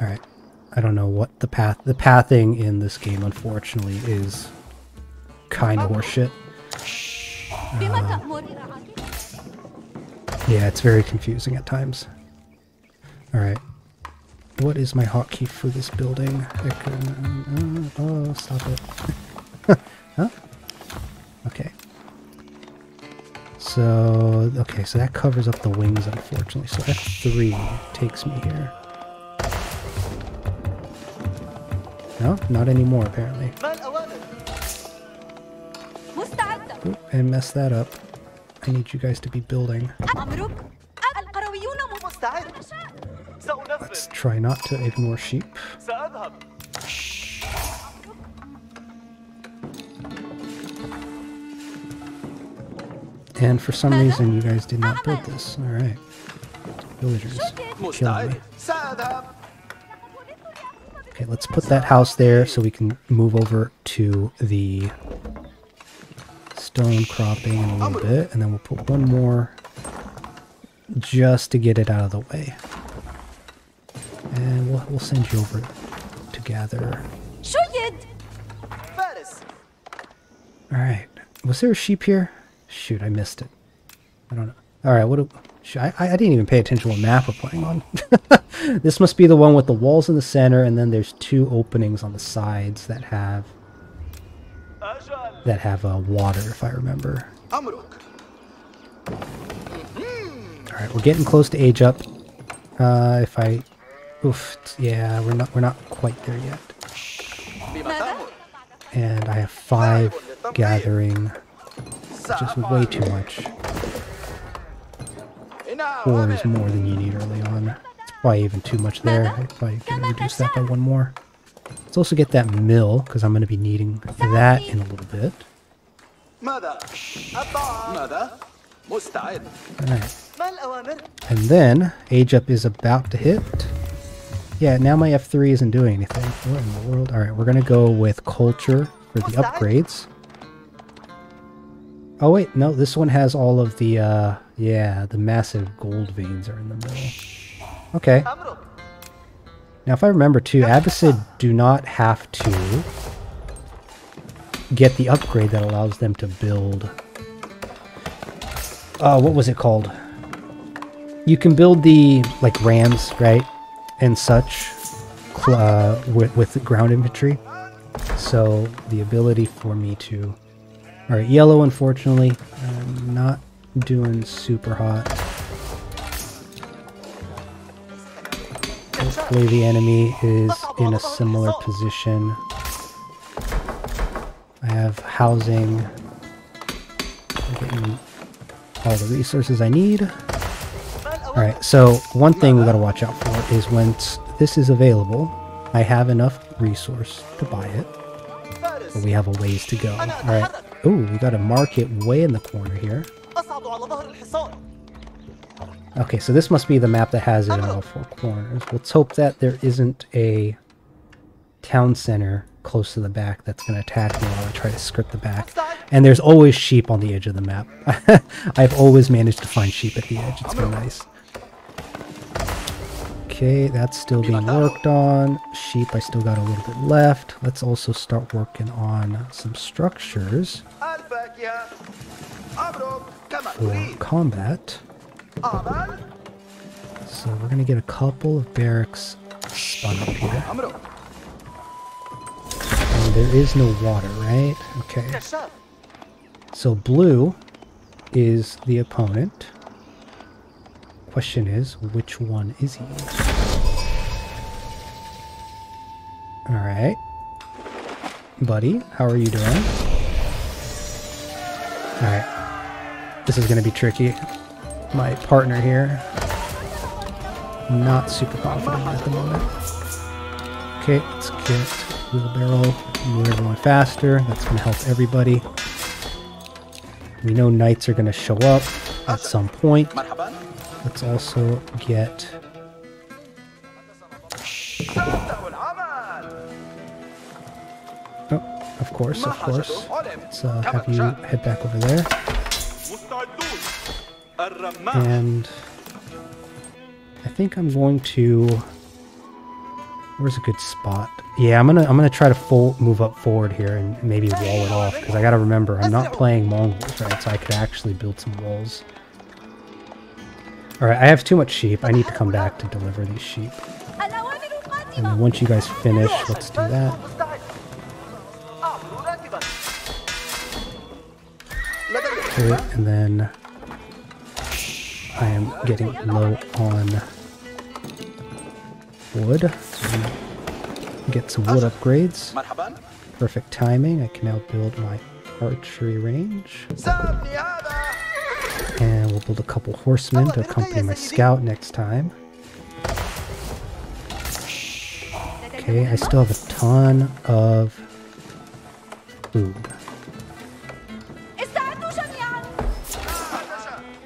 Alright, I don't know what the pathing in this game, unfortunately, is kind of horseshit. Yeah, it's very confusing at times. Alright. What is my hotkey for this building? Oh, stop it. Huh? Okay. So that covers up the wings, unfortunately. So F3 takes me here. No, not anymore, apparently. Oop, and mess that up. I need you guys to be building. Let's try not to ignore sheep. And for some reason you guys did not build this. Alright. Villagers killing me. Okay, let's put that house there so we can move over to the stone cropping in a little bit, and then we'll put one more just to get it out of the way. And we'll send you over to gather. Alright. Was there a sheep here? Shoot, I missed it. I don't know. Alright, I didn't even pay attention to what map we're playing on. This must be the one with the walls in the center, and then there's two openings on the sides that have water, if I remember. Alright, we're getting close to age up. Yeah, we're not quite there yet. And I have 5 gathering, which is way too much. 4 is more than you need early on. It's probably even too much there. I probably can reduce that by 1 more. Let's also get that mill, because I'm going to be needing that in a little bit. Alright. And then, age up is about to hit. Yeah, now my F3 isn't doing anything. What in the world? Alright, we're going to go with culture for the upgrades. Oh wait, no, this one has all of the, yeah, the massive gold veins are in the middle. Okay. Now, if I remember too, Abbasid do not have to get the upgrade that allows them to build... what was it called? You can build the, like, rams, right? And such, with the ground infantry. So, the ability for me to... Alright, yellow, unfortunately, I'm not doing super hot. Hopefully the enemy is in a similar position. I have housing. I'm getting all the resources I need. Alright, so one thing we gotta watch out for is once this is available, I have enough resource to buy it. But we have a ways to go. Alright. Ooh, we got a market way in the corner here. Okay, so this must be the map that has it in all 4 corners. Let's hope that there isn't a town center close to the back that's going to attack me while I try to script the back. And there's always sheep on the edge of the map. I've always managed to find sheep at the edge. It's been nice. Okay, that's still being worked on. Sheep, I still got a little bit left. Let's also start working on some structures for combat. So we're going to get a couple of barracks spun up here. And there is no water, right? Okay. So blue is the opponent. Question is, which one is he? Alright. Buddy, how are you doing? Alright. This is going to be tricky. My partner here, not super confident at the moment. Okay, let's get wheelbarrow, move everyone faster. That's going to help everybody. We know knights are going to show up at some point. Let's also get... Oh, of course, of course. Let's have you head back over there. And I think I'm going to... Where's a good spot? Yeah, I'm gonna try to move up forward here and maybe wall it off, because I gotta remember I'm not playing Mongols, right? So I could actually build some walls. All right, I have too much sheep. I need to come back to deliver these sheep. And then once you guys finish, let's do that. Okay, and then I am getting low on wood. So I'm gonna get some wood upgrades. Perfect timing. I can now build my archery range. And we'll build a couple horsemen to accompany my scout next time. Okay, I still have a ton of food.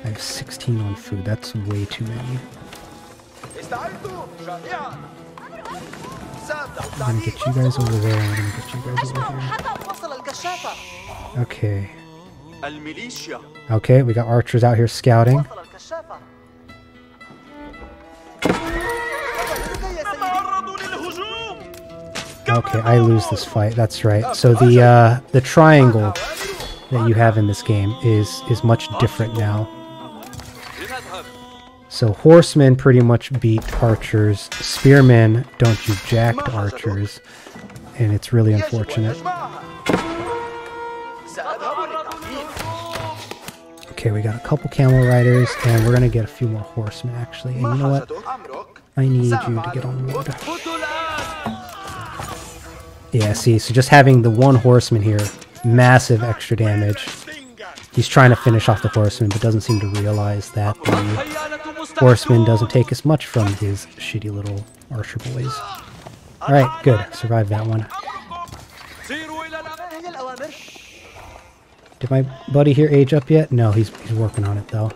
I have 16 on food. That's way too many. I'm gonna get you guys over there. I'm gonna get you guys over here. Okay. Okay, we got archers out here scouting. Okay, I lose this fight. That's right. So the triangle that you have in this game is much different now. So horsemen pretty much beat archers. Spearmen don't do jack to archers, and it's really unfortunate. Okay, we got a couple camel riders, and we're gonna get a few more horsemen actually. And you know what? I need you to get on wood. Yeah, see, so just having the one horseman here, massive extra damage. He's trying to finish off the horseman, but doesn't seem to realize that the horseman doesn't take as much from his shitty little archer boys. Alright, good. Survived that one. Did my buddy here age up yet? No, he's working on it though.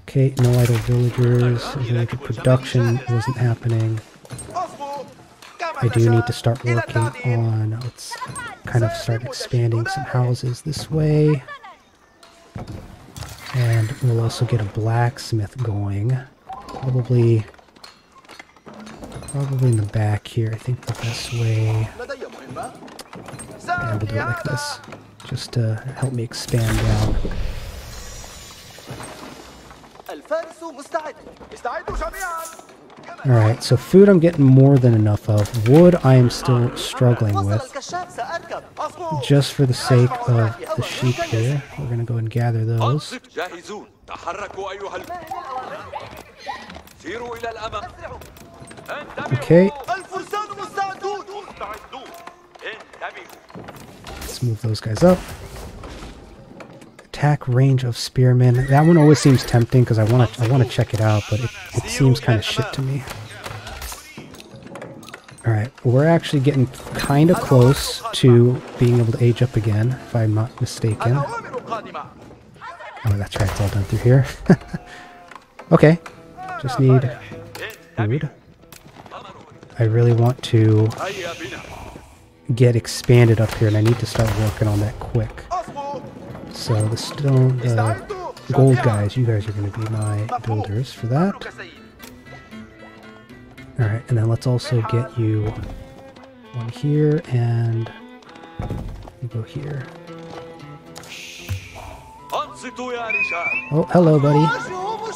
Okay, no idle villagers. Villager production wasn't happening. I do need to start working on, let's kind of start expanding some houses this way. And we'll also get a blacksmith going. Probably in the back here. I think the best way... Yeah, we'll do it like this. Just to help me expand down. Alright, so food I'm getting more than enough of. Wood I am still struggling with. Just for the sake of the sheep here, we're going to go and gather those. Okay. Let's move those guys up. Attack range of spearmen. That one always seems tempting because I want to check it out, but it seems kind of shit to me. Alright, we're actually getting kind of close to being able to age up again, if I'm not mistaken. Oh, that's right, it's all done through here. Okay, just need food. I really want to get expanded up here, and I need to start working on that quick. So the gold guys, you guys are going to be my builders for that. Alright, and then let's also get you one here, and you go here. Oh, hello, buddy.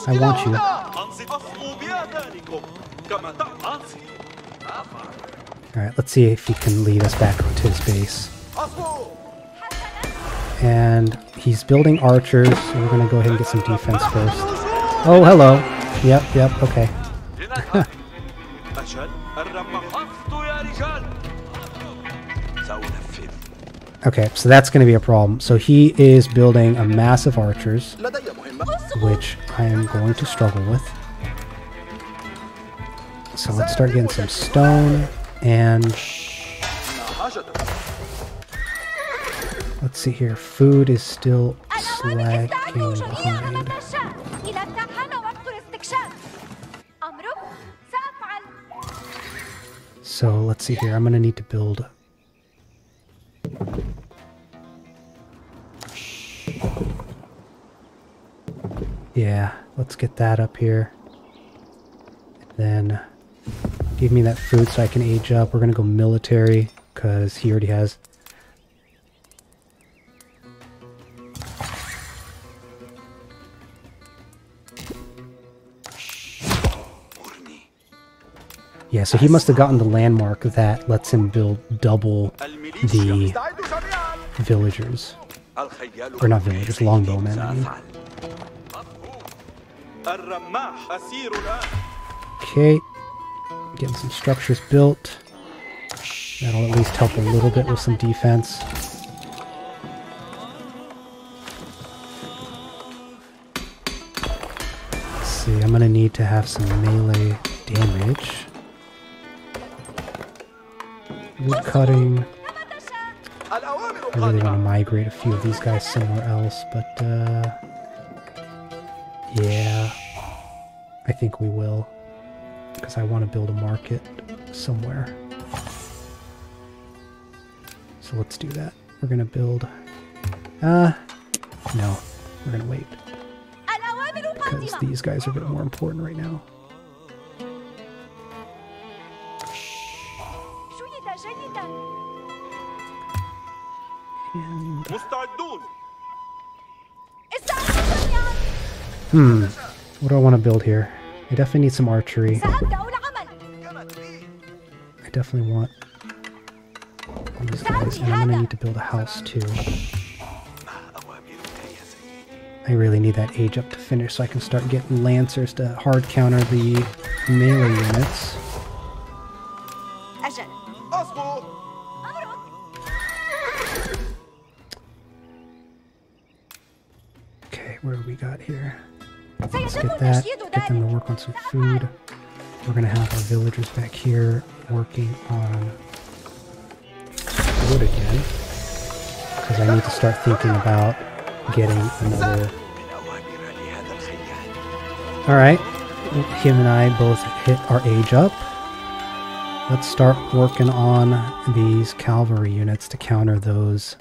I want you. Alright, let's see if he can lead us back onto his base. And he's building archers, so we're going to go ahead and get some defense first. Oh, hello. Yep, okay. Okay, so that's going to be a problem. So he is building a massive archers, which I am going to struggle with. So let's start getting some stone, and Let's see here. Food is still slacking behind. So let's see here. I'm gonna need to build. Yeah, let's get that up here. Then give me that food so I can age up. We're gonna go military because he already has. Yeah, so he must have gotten the landmark that lets him build double the villagers. Or not villagers, longbowmen, I mean. Okay, getting some structures built. That'll at least help a little bit with some defense. Let's see, I'm gonna need to have some melee damage. Wood cutting. I really want to migrate a few of these guys somewhere else, but yeah, I think we will, because I want to build a market somewhere. So let's do that. We're gonna build. No, we're gonna wait because these guys are a bit more important right now. And what do I want to build here? I definitely need some archery. I definitely want these guys, and I'm gonna need to build a house too. I really need that age up to finish so I can start getting lancers to hard counter the melee units. Okay, what do we got here? Let's get that, get them to work on some food. We're gonna have our villagers back here working on wood again, because I need to start thinking about getting another. Alright, him and I both hit our age up. Let's start working on these cavalry units to counter those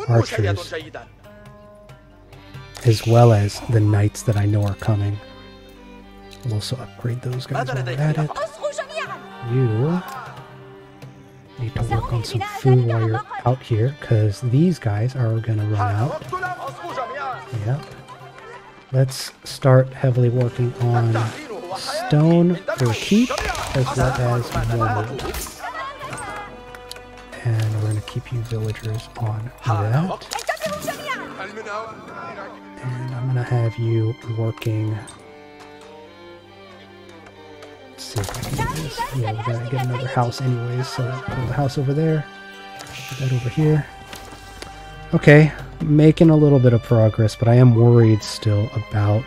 archers, as well as the knights that I know are coming. We'll also upgrade those guys while we're at it. You need to work on some food while you're out here, because these guys are going to run out. Yeah. Let's start heavily working on stone for keep, as well as more wood. And we're going to keep you villagers on that. And I'm going to have you working. Let's see if I can do this. Yeah, we gotta get another house anyways, so build a house over there. Put that over here. Okay, making a little bit of progress, but I am worried still about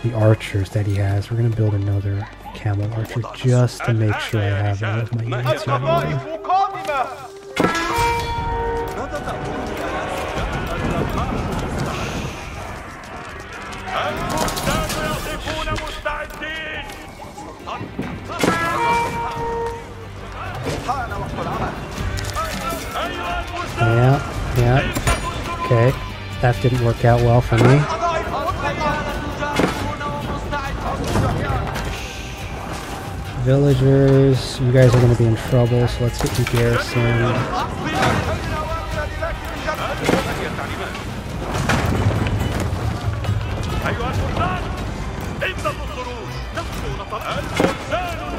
the archers that he has. We're gonna build another camel archer just to make sure I have all of my units in order. Yeah. Okay, that didn't work out well for me. Villagers, you guys are going to be in trouble, so let's get you garrisoned.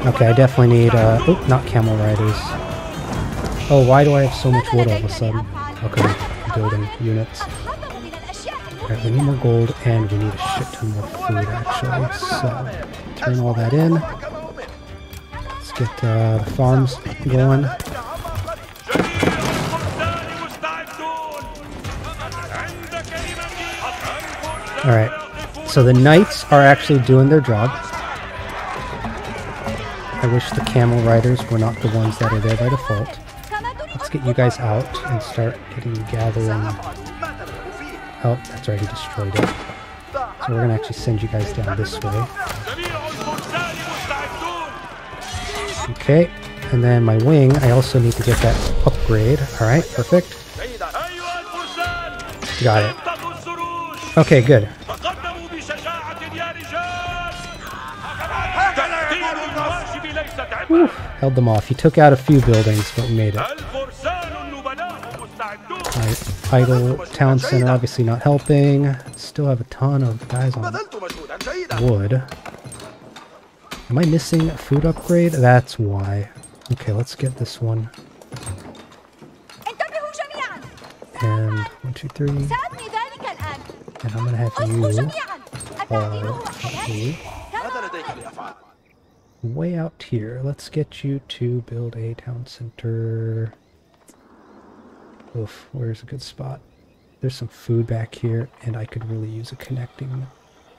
Okay, I definitely need, oh, not camel riders. Oh, why do I have so much wood all of a sudden? Okay, I'm building units. Alright, we need more gold, and we need a shit ton more food, actually. So, turn all that in. Let's get the farms going. Alright, so the knights are actually doing their job. I wish the camel riders were not the ones that are there by default. Let's get you guys out and start gathering. Oh, that's right, he destroyed it. So we're gonna actually send you guys down this way. Okay, and then my wing, I also need to get that upgrade. Alright, perfect. Got it. Okay, good. Whew, held them off. He took out a few buildings, but we made it. My idle town center obviously not helping. Still have a ton of guys on wood. Am I missing a food upgrade? That's why. Okay, let's get this one. And 1, 2, 3. And I'm gonna have you all way out here. Let's get you to build a town center. Oof, where's a good spot? There's some food back here, and I could really use a connecting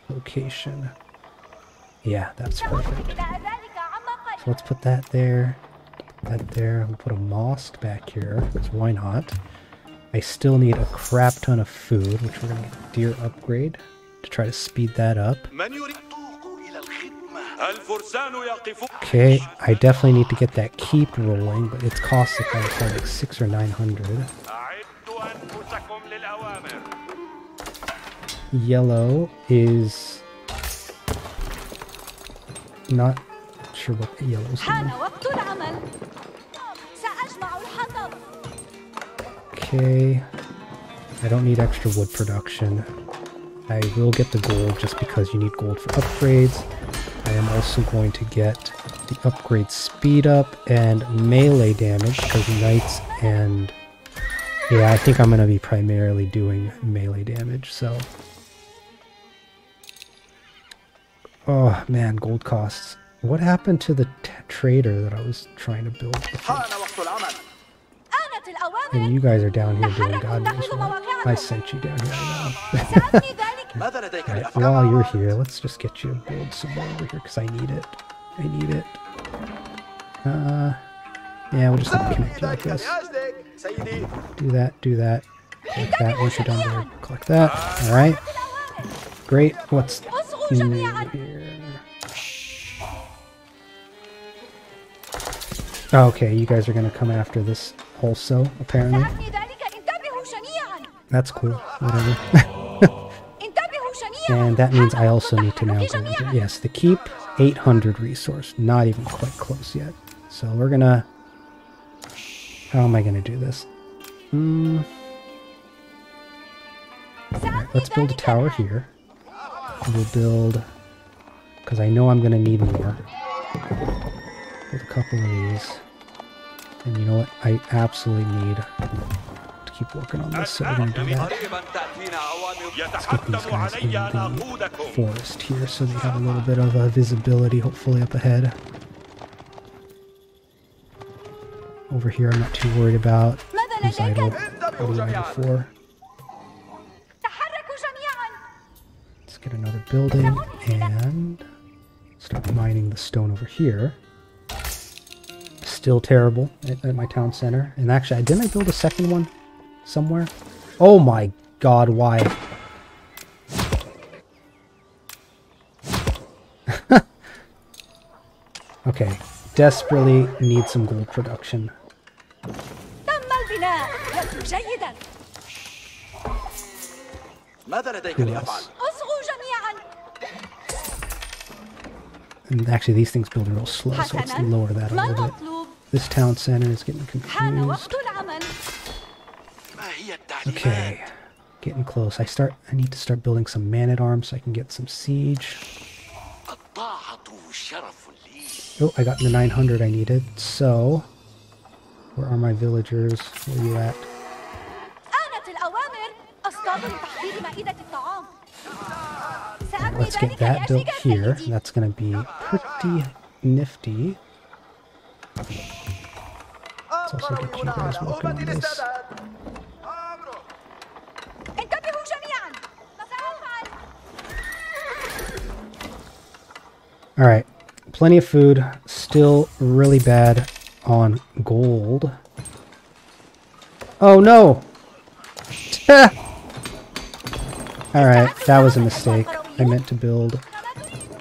location. Yeah, that's perfect. So let's put that there, that there. We'll put a mosque back here, because why not? I still need a crap ton of food, which we're going to get a deer upgrade to try to speed that up. Okay, I definitely need to get that keep rolling, but it's costing like 600 or 900. Yellow is not sure what yellow's doing. Okay, I don't need extra wood production. I will get the gold just because you need gold for upgrades. I am also going to get the upgrade speed up and melee damage because knights and... yeah, I think I'm going to be primarily doing melee damage, so... oh man, gold costs. What happened to the trader that I was trying to build before? And you guys are down here doing God knows what. I sent you down here now. Right, while you're here, let's just get you to build some more over here because I need it. I need it. Yeah, we'll just connect you like this. Do that, do that. Collect that. Once you're done there, collect that. Alright. Great. What's new here? Okay, you guys are going to come after this also, apparently. That's cool. Whatever. And that means I also need to now go into... yes, the keep, 800 resource. Not even quite close yet. So we're going to... how am I going to do this? Right, let's build a tower here. We'll build... because I know I'm going to need more. Build a couple of these. And you know what? I absolutely need to keep working on this, so we're going to do that. Let's get these guys in the forest here so they have a little bit of visibility, hopefully up ahead. Over here I'm not too worried about. Who's idle? What are you idle for? Let's get another building and start mining the stone over here. Still terrible at my town center. And actually, didn't I build a second one somewhere? Oh my god, why? Okay, desperately need some gold production. Who else? And actually, these things build real slow, so let's lower that a little bit. This town center is getting confused. Okay, getting close. I need to start building some man-at-arms so I can get some siege. Oh, I got the 900 I needed. So, where are my villagers? Where are you at? Let's get that built here. That's going to be pretty nifty. Let's also get you guys working on this. Alright, plenty of food. Still really bad on gold. Oh no! Alright, that was a mistake. I meant to build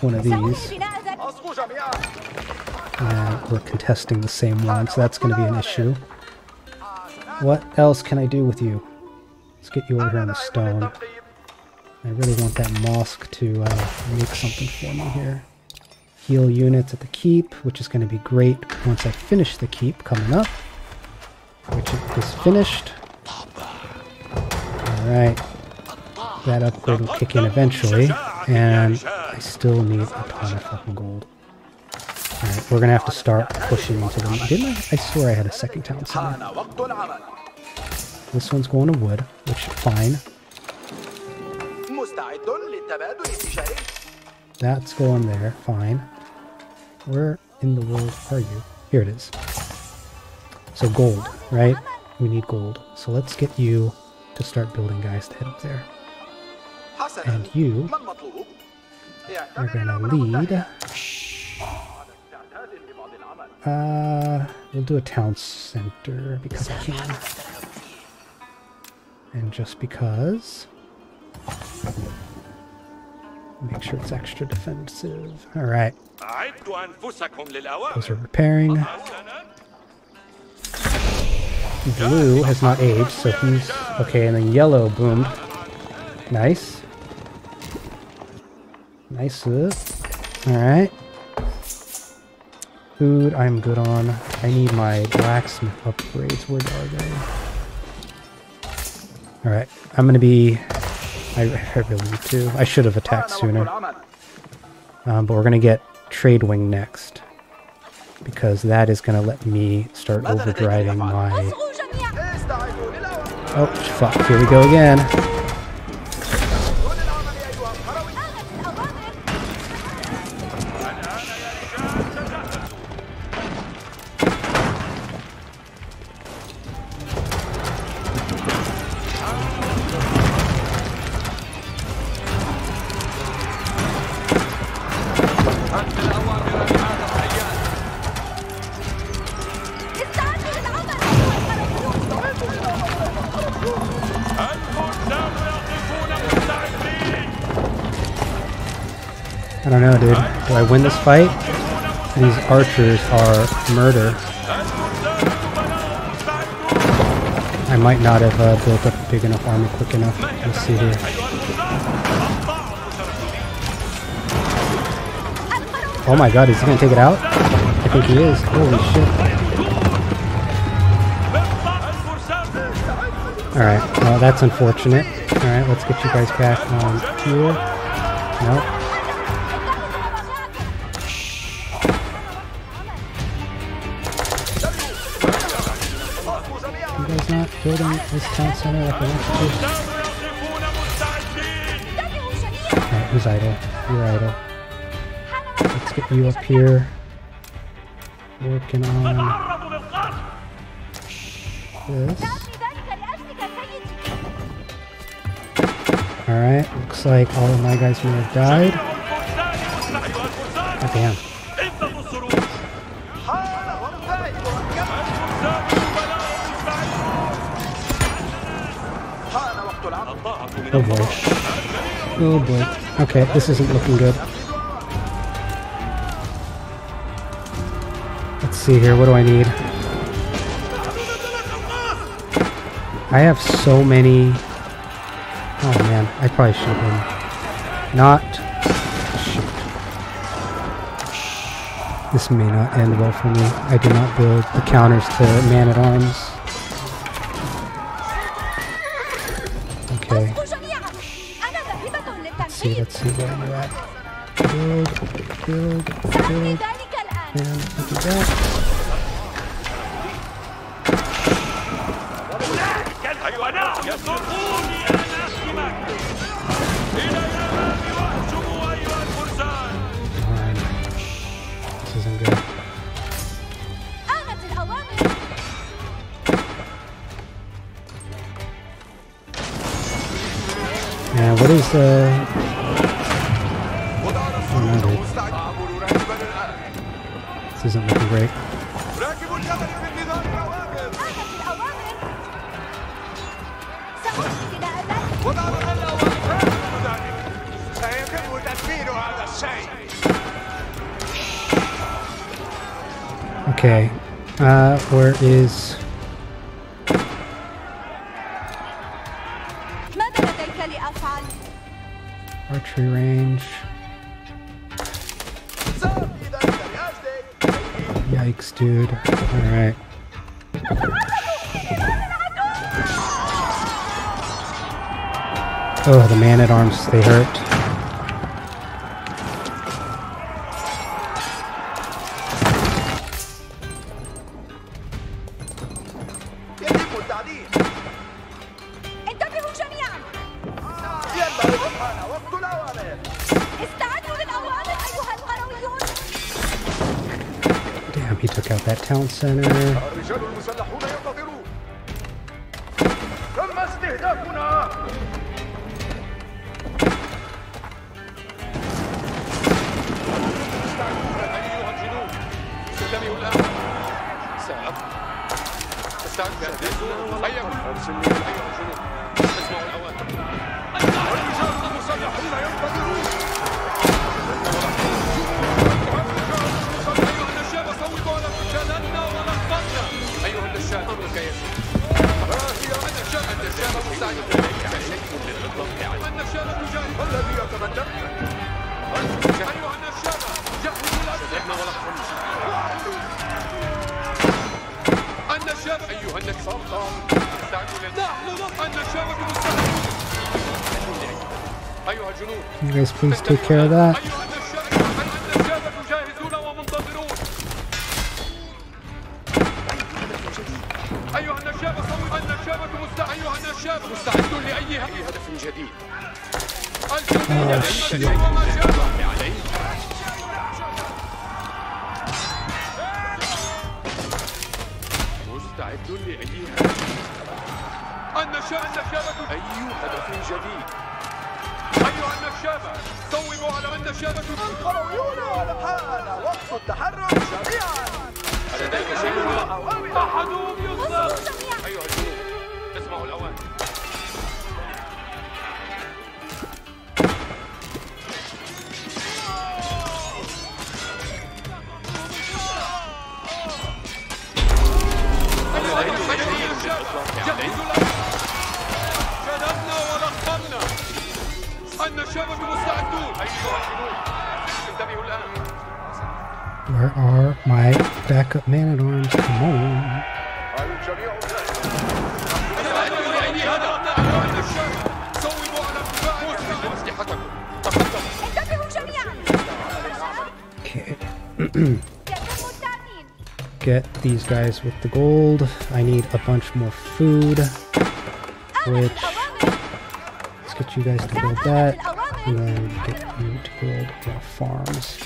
one of these. And we're contesting the same one, so that's going to be an issue. What else can I do with you? Let's get you over here on the stone. I really want that mosque to make something for me here. Heal units at the keep, which is going to be great once I finish the keep coming up. Which is finished. Alright. That upgrade will kick in eventually. And I still need a ton of fucking gold. Alright, we're going to have to start pushing into them. Didn't I swear I had a second town center. This one's going to wood, which is fine. That's going there, fine. Where in the world are you? Here it is. So gold, right? We need gold. So let's get you to start building guys to head up there. And you are gonna lead. We'll do a town center because I can. And just because. Make sure it's extra defensive. Alright. Those are repairing. Blue has not aged, so he's okay, and then yellow boomed. Nice. Nice. Alright. Food I'm good on. I need my blacksmith upgrades. Where are they? Alright. I'm gonna be... I really need to. I should have attacked sooner. But we're gonna get Trade Wing next. Because that is gonna let me start overdriving my... Oh, fuck. Here we go again. I don't know, dude. Do I win this fight? These archers are murder. I might not have built up a big enough army quick enough. Let's see here. Oh my god, is he gonna take it out? I think he is. Holy shit. Alright, well that's unfortunate. Alright, let's get you guys back on here. Nope. Not building this town center like I want to. Alright, who's idle? You're idle. Let's get you up here. Working on this. Alright, looks like all of my guys may have died. Oh, damn. Oh boy. Oh boy. Okay, this isn't looking good. Let's see here, what do I need? I have so many... Oh man, I probably should have not... Shoot. This may not end well for me. I did not build the counters to man-at-arms. Okay. Let's see where you're at. Build, and look at that. This isn't good. And what is the... This isn't looking great. Okay, where is... archery range. Yikes, dude. Alright. Oh, the man-at-arms, they hurt. Damn, he took out that town center. You guys please take care of that. Oh, shit. Where are my backup man-at-arms? Come on. Okay. Get these guys with the gold. I need a bunch more food, which... let's get you guys to build that, and then get you to build more farms.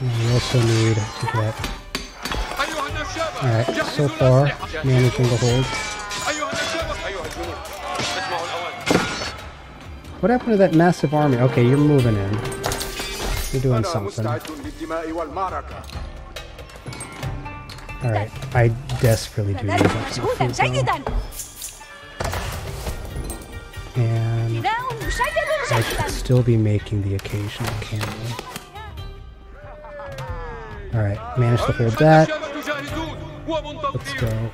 And we also need to get... alright, so far, managing to hold. What happened to that massive army? Okay, you're moving in. You're doing something. Alright, I desperately do need a bunch more food though. And I should still be making the occasional camel. Alright, managed to hold that. Let's go.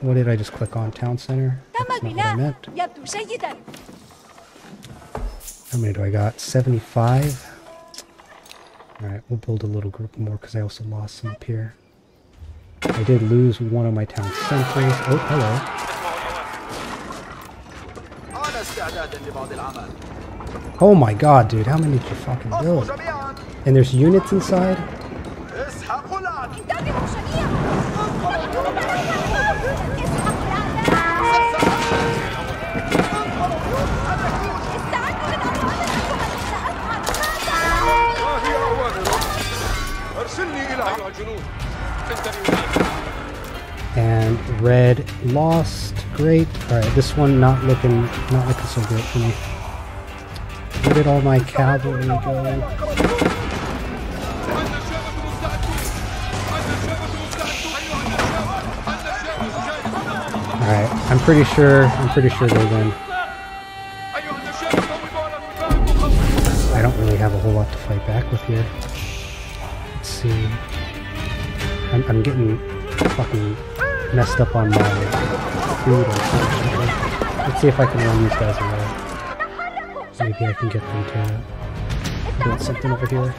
What did I just click on? Town center? That's not what I meant. How many do I got? 75? Alright, we'll build a little group more because I also lost some up here. I did lose one of my town centers. Oh, hello. Oh my god, dude, how many did you fucking build? And there's units inside? And red lost. Great. Alright, this one not looking so great for me. Where did all my cavalry go? Alright, I'm pretty sure they win. I don't really have a whole lot to fight back with here. Let's see. I'm getting fucking messed up on my food or something. Let's see if I can run these guys away. Maybe I can get them to build something over here.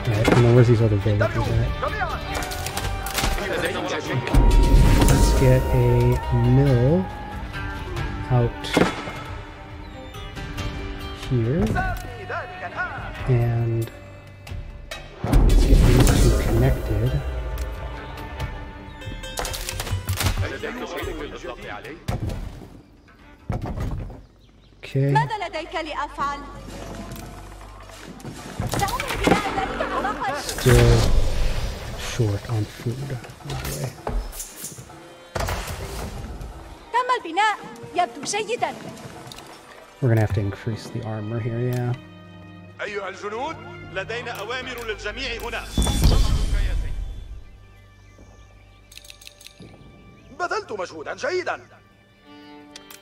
Alright, where's these other villagers at? Okay. Let's get a mill out here. And let's get these two connected. Okay. Still short on food. Okay. We're gonna have to increase the armor here, yeah.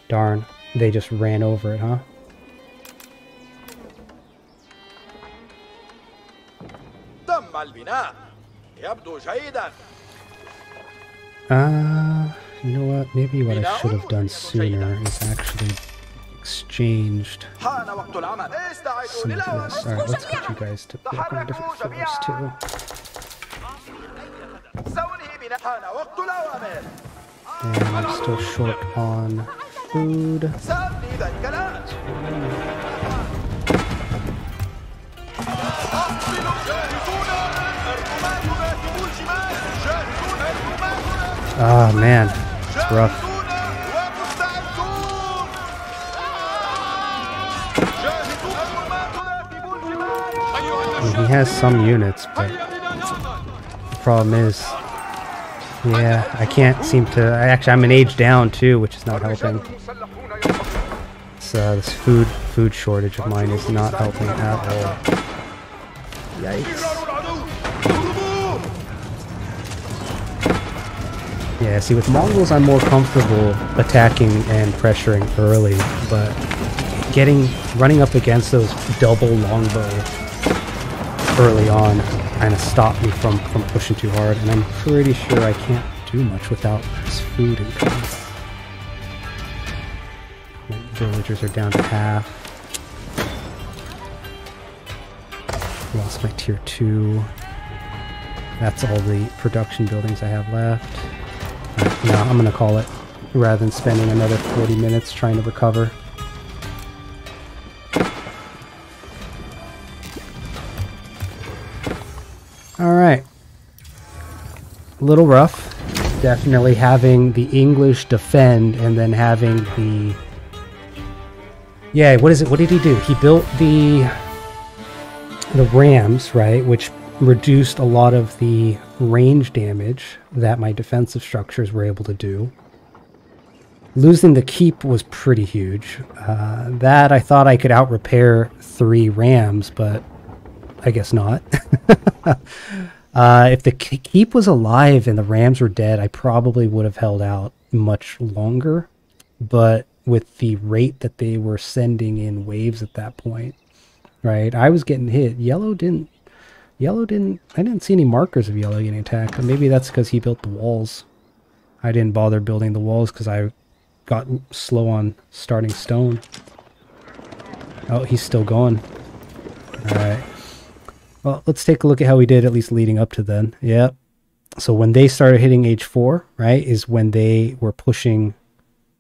Darn, they just ran over it, huh? You know what? Maybe what I should have done sooner is actually exchanged some of this. Alright, let's put you guys to work on different floors too. And I'm still short on food. Oh man, it's rough. I mean, he has some units, but the problem is, yeah, I can't seem to. Actually, I'm an age down too, which is not helping. So this food shortage of mine is not helping at all. Yikes. Yeah, see, with Mongols, I'm more comfortable attacking and pressuring early, but running up against those double longbow early on kind of stopped me from pushing too hard, and I'm pretty sure I can't do much without this food incoming. My villagers are down to half. Lost my tier 2. That's all the production buildings I have left. No, I'm gonna call it, rather than spending another 40 minutes trying to recover. Alright. A little rough. Definitely having the English defend and then having the... Yeah, what is it? What did he do? He built the rams, right? Which reduced a lot of the range damage that my defensive structures were able to do. Losing the keep was pretty huge. That I thought I could out-repair 3 rams, but I guess not. If the keep was alive and the rams were dead, I probably would have held out much longer. But with the rate that they were sending in waves at that point, right? I was getting hit. I didn't see any markers of yellow getting attacked. But maybe that's because he built the walls. I didn't bother building the walls because I got slow on starting stone. Oh, he's still going. Alright. Well, let's take a look at how we did, at least leading up to then. Yep. So when they started hitting age 4, right, is when they were pushing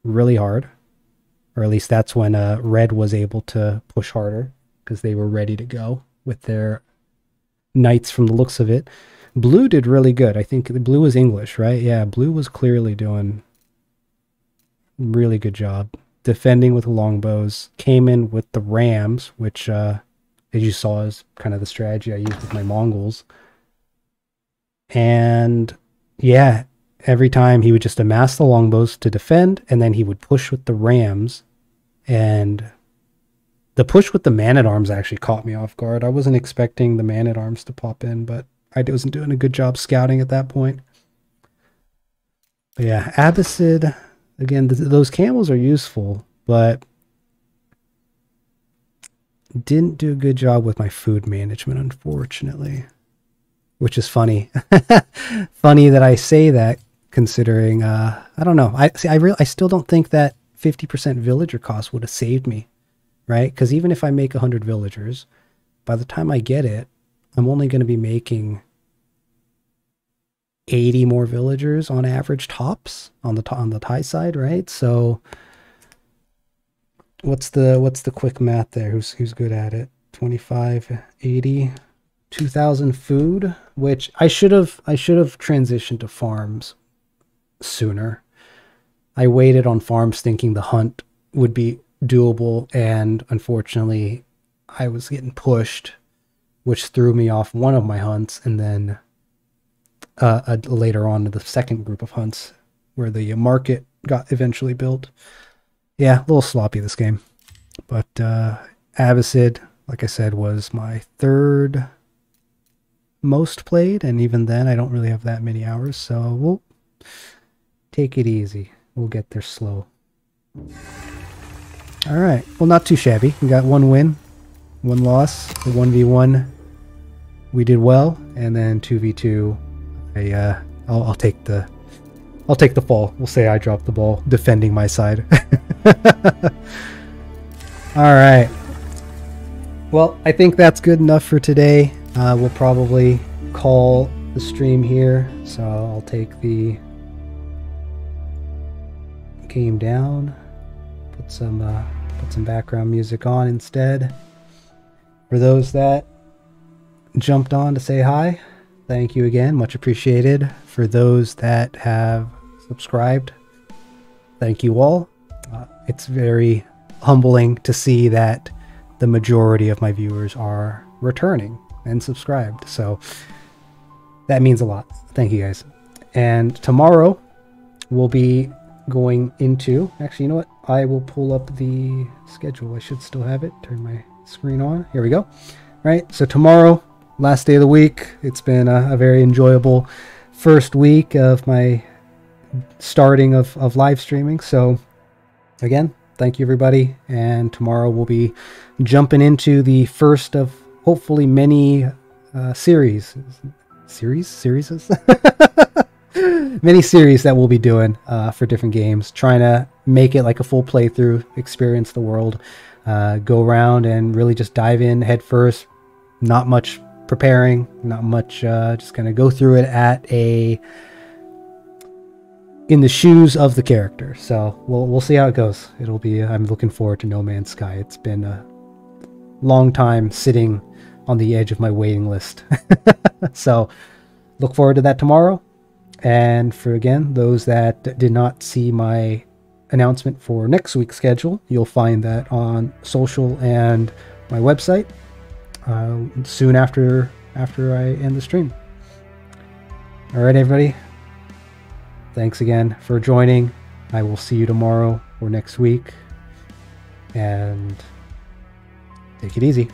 really hard. Or at least that's when Red was able to push harder, because they were ready to go with their knights from the looks of it. Blue did really good. I think the blue was English, right? Yeah, blue was clearly doing really good job. Defending with longbows. Came in with the rams, which... as you saw, is kind of the strategy I used with my Mongols. And yeah, every time he would just amass the longbows to defend, and then he would push with the rams. And the push with the man-at-arms actually caught me off guard. I wasn't expecting the man-at-arms to pop in, but I wasn't doing a good job scouting at that point. But yeah, Abbasid, again, those camels are useful, but didn't do a good job with my food management, unfortunately. Which is funny. Funny that I say that, considering, I don't know. I still don't think that 50% villager cost would have saved me, right? Because even if I make 100 villagers, by the time I get it, I'm only going to be making 80 more villagers on average tops on the high side, right? So what's the quick math there? Who's good at it? 25, 80, 2,000 food, which I should have transitioned to farms sooner. I waited on farms thinking the hunt would be doable, and unfortunately I was getting pushed, which threw me off one of my hunts, and then later on to the second group of hunts where the market got eventually built. Yeah, a little sloppy this game. But Abbasid, like I said, was my third most played, and even then I don't really have that many hours, so we'll take it easy. We'll get there slow. Alright, well, not too shabby. We got one win, one loss. The 1v1 we did well, and then 2v2 I'll take the fall. We'll say I dropped the ball defending my side. Alright. Well, I think that's good enough for today. We'll probably call the stream here, so I'll take the game down, put some background music on instead. For those that jumped on to say hi, thank you again, much appreciated. For those that have subscribed, thank you all. It's very humbling to see that the majority of my viewers are returning and subscribed, so that means a lot. Thank you guys. And tomorrow we'll be going into, actually, you know what, I will pull up the schedule. I should still have it. Turn my screen on. Here we go. Right, so tomorrow, last day of the week. It's been a very enjoyable first week of my starting of live streaming. So again, thank you everybody, and tomorrow we'll be jumping into the first of hopefully many series many series that we'll be doing for different games, trying to make it like a full playthrough, experience the world, go around and really just dive in head first. Not much preparing, not much, just gonna go through it in the shoes of the character. So we'll see how it goes. It'll be, I'm looking forward to No Man's Sky. It's been a long time sitting on the edge of my waiting list. So look forward to that tomorrow. And for, again, those that did not see my announcement for next week's schedule, you'll find that on social and my website soon after I end the stream. All right, everybody. Thanks again for joining. I will see you tomorrow or next week. And take it easy.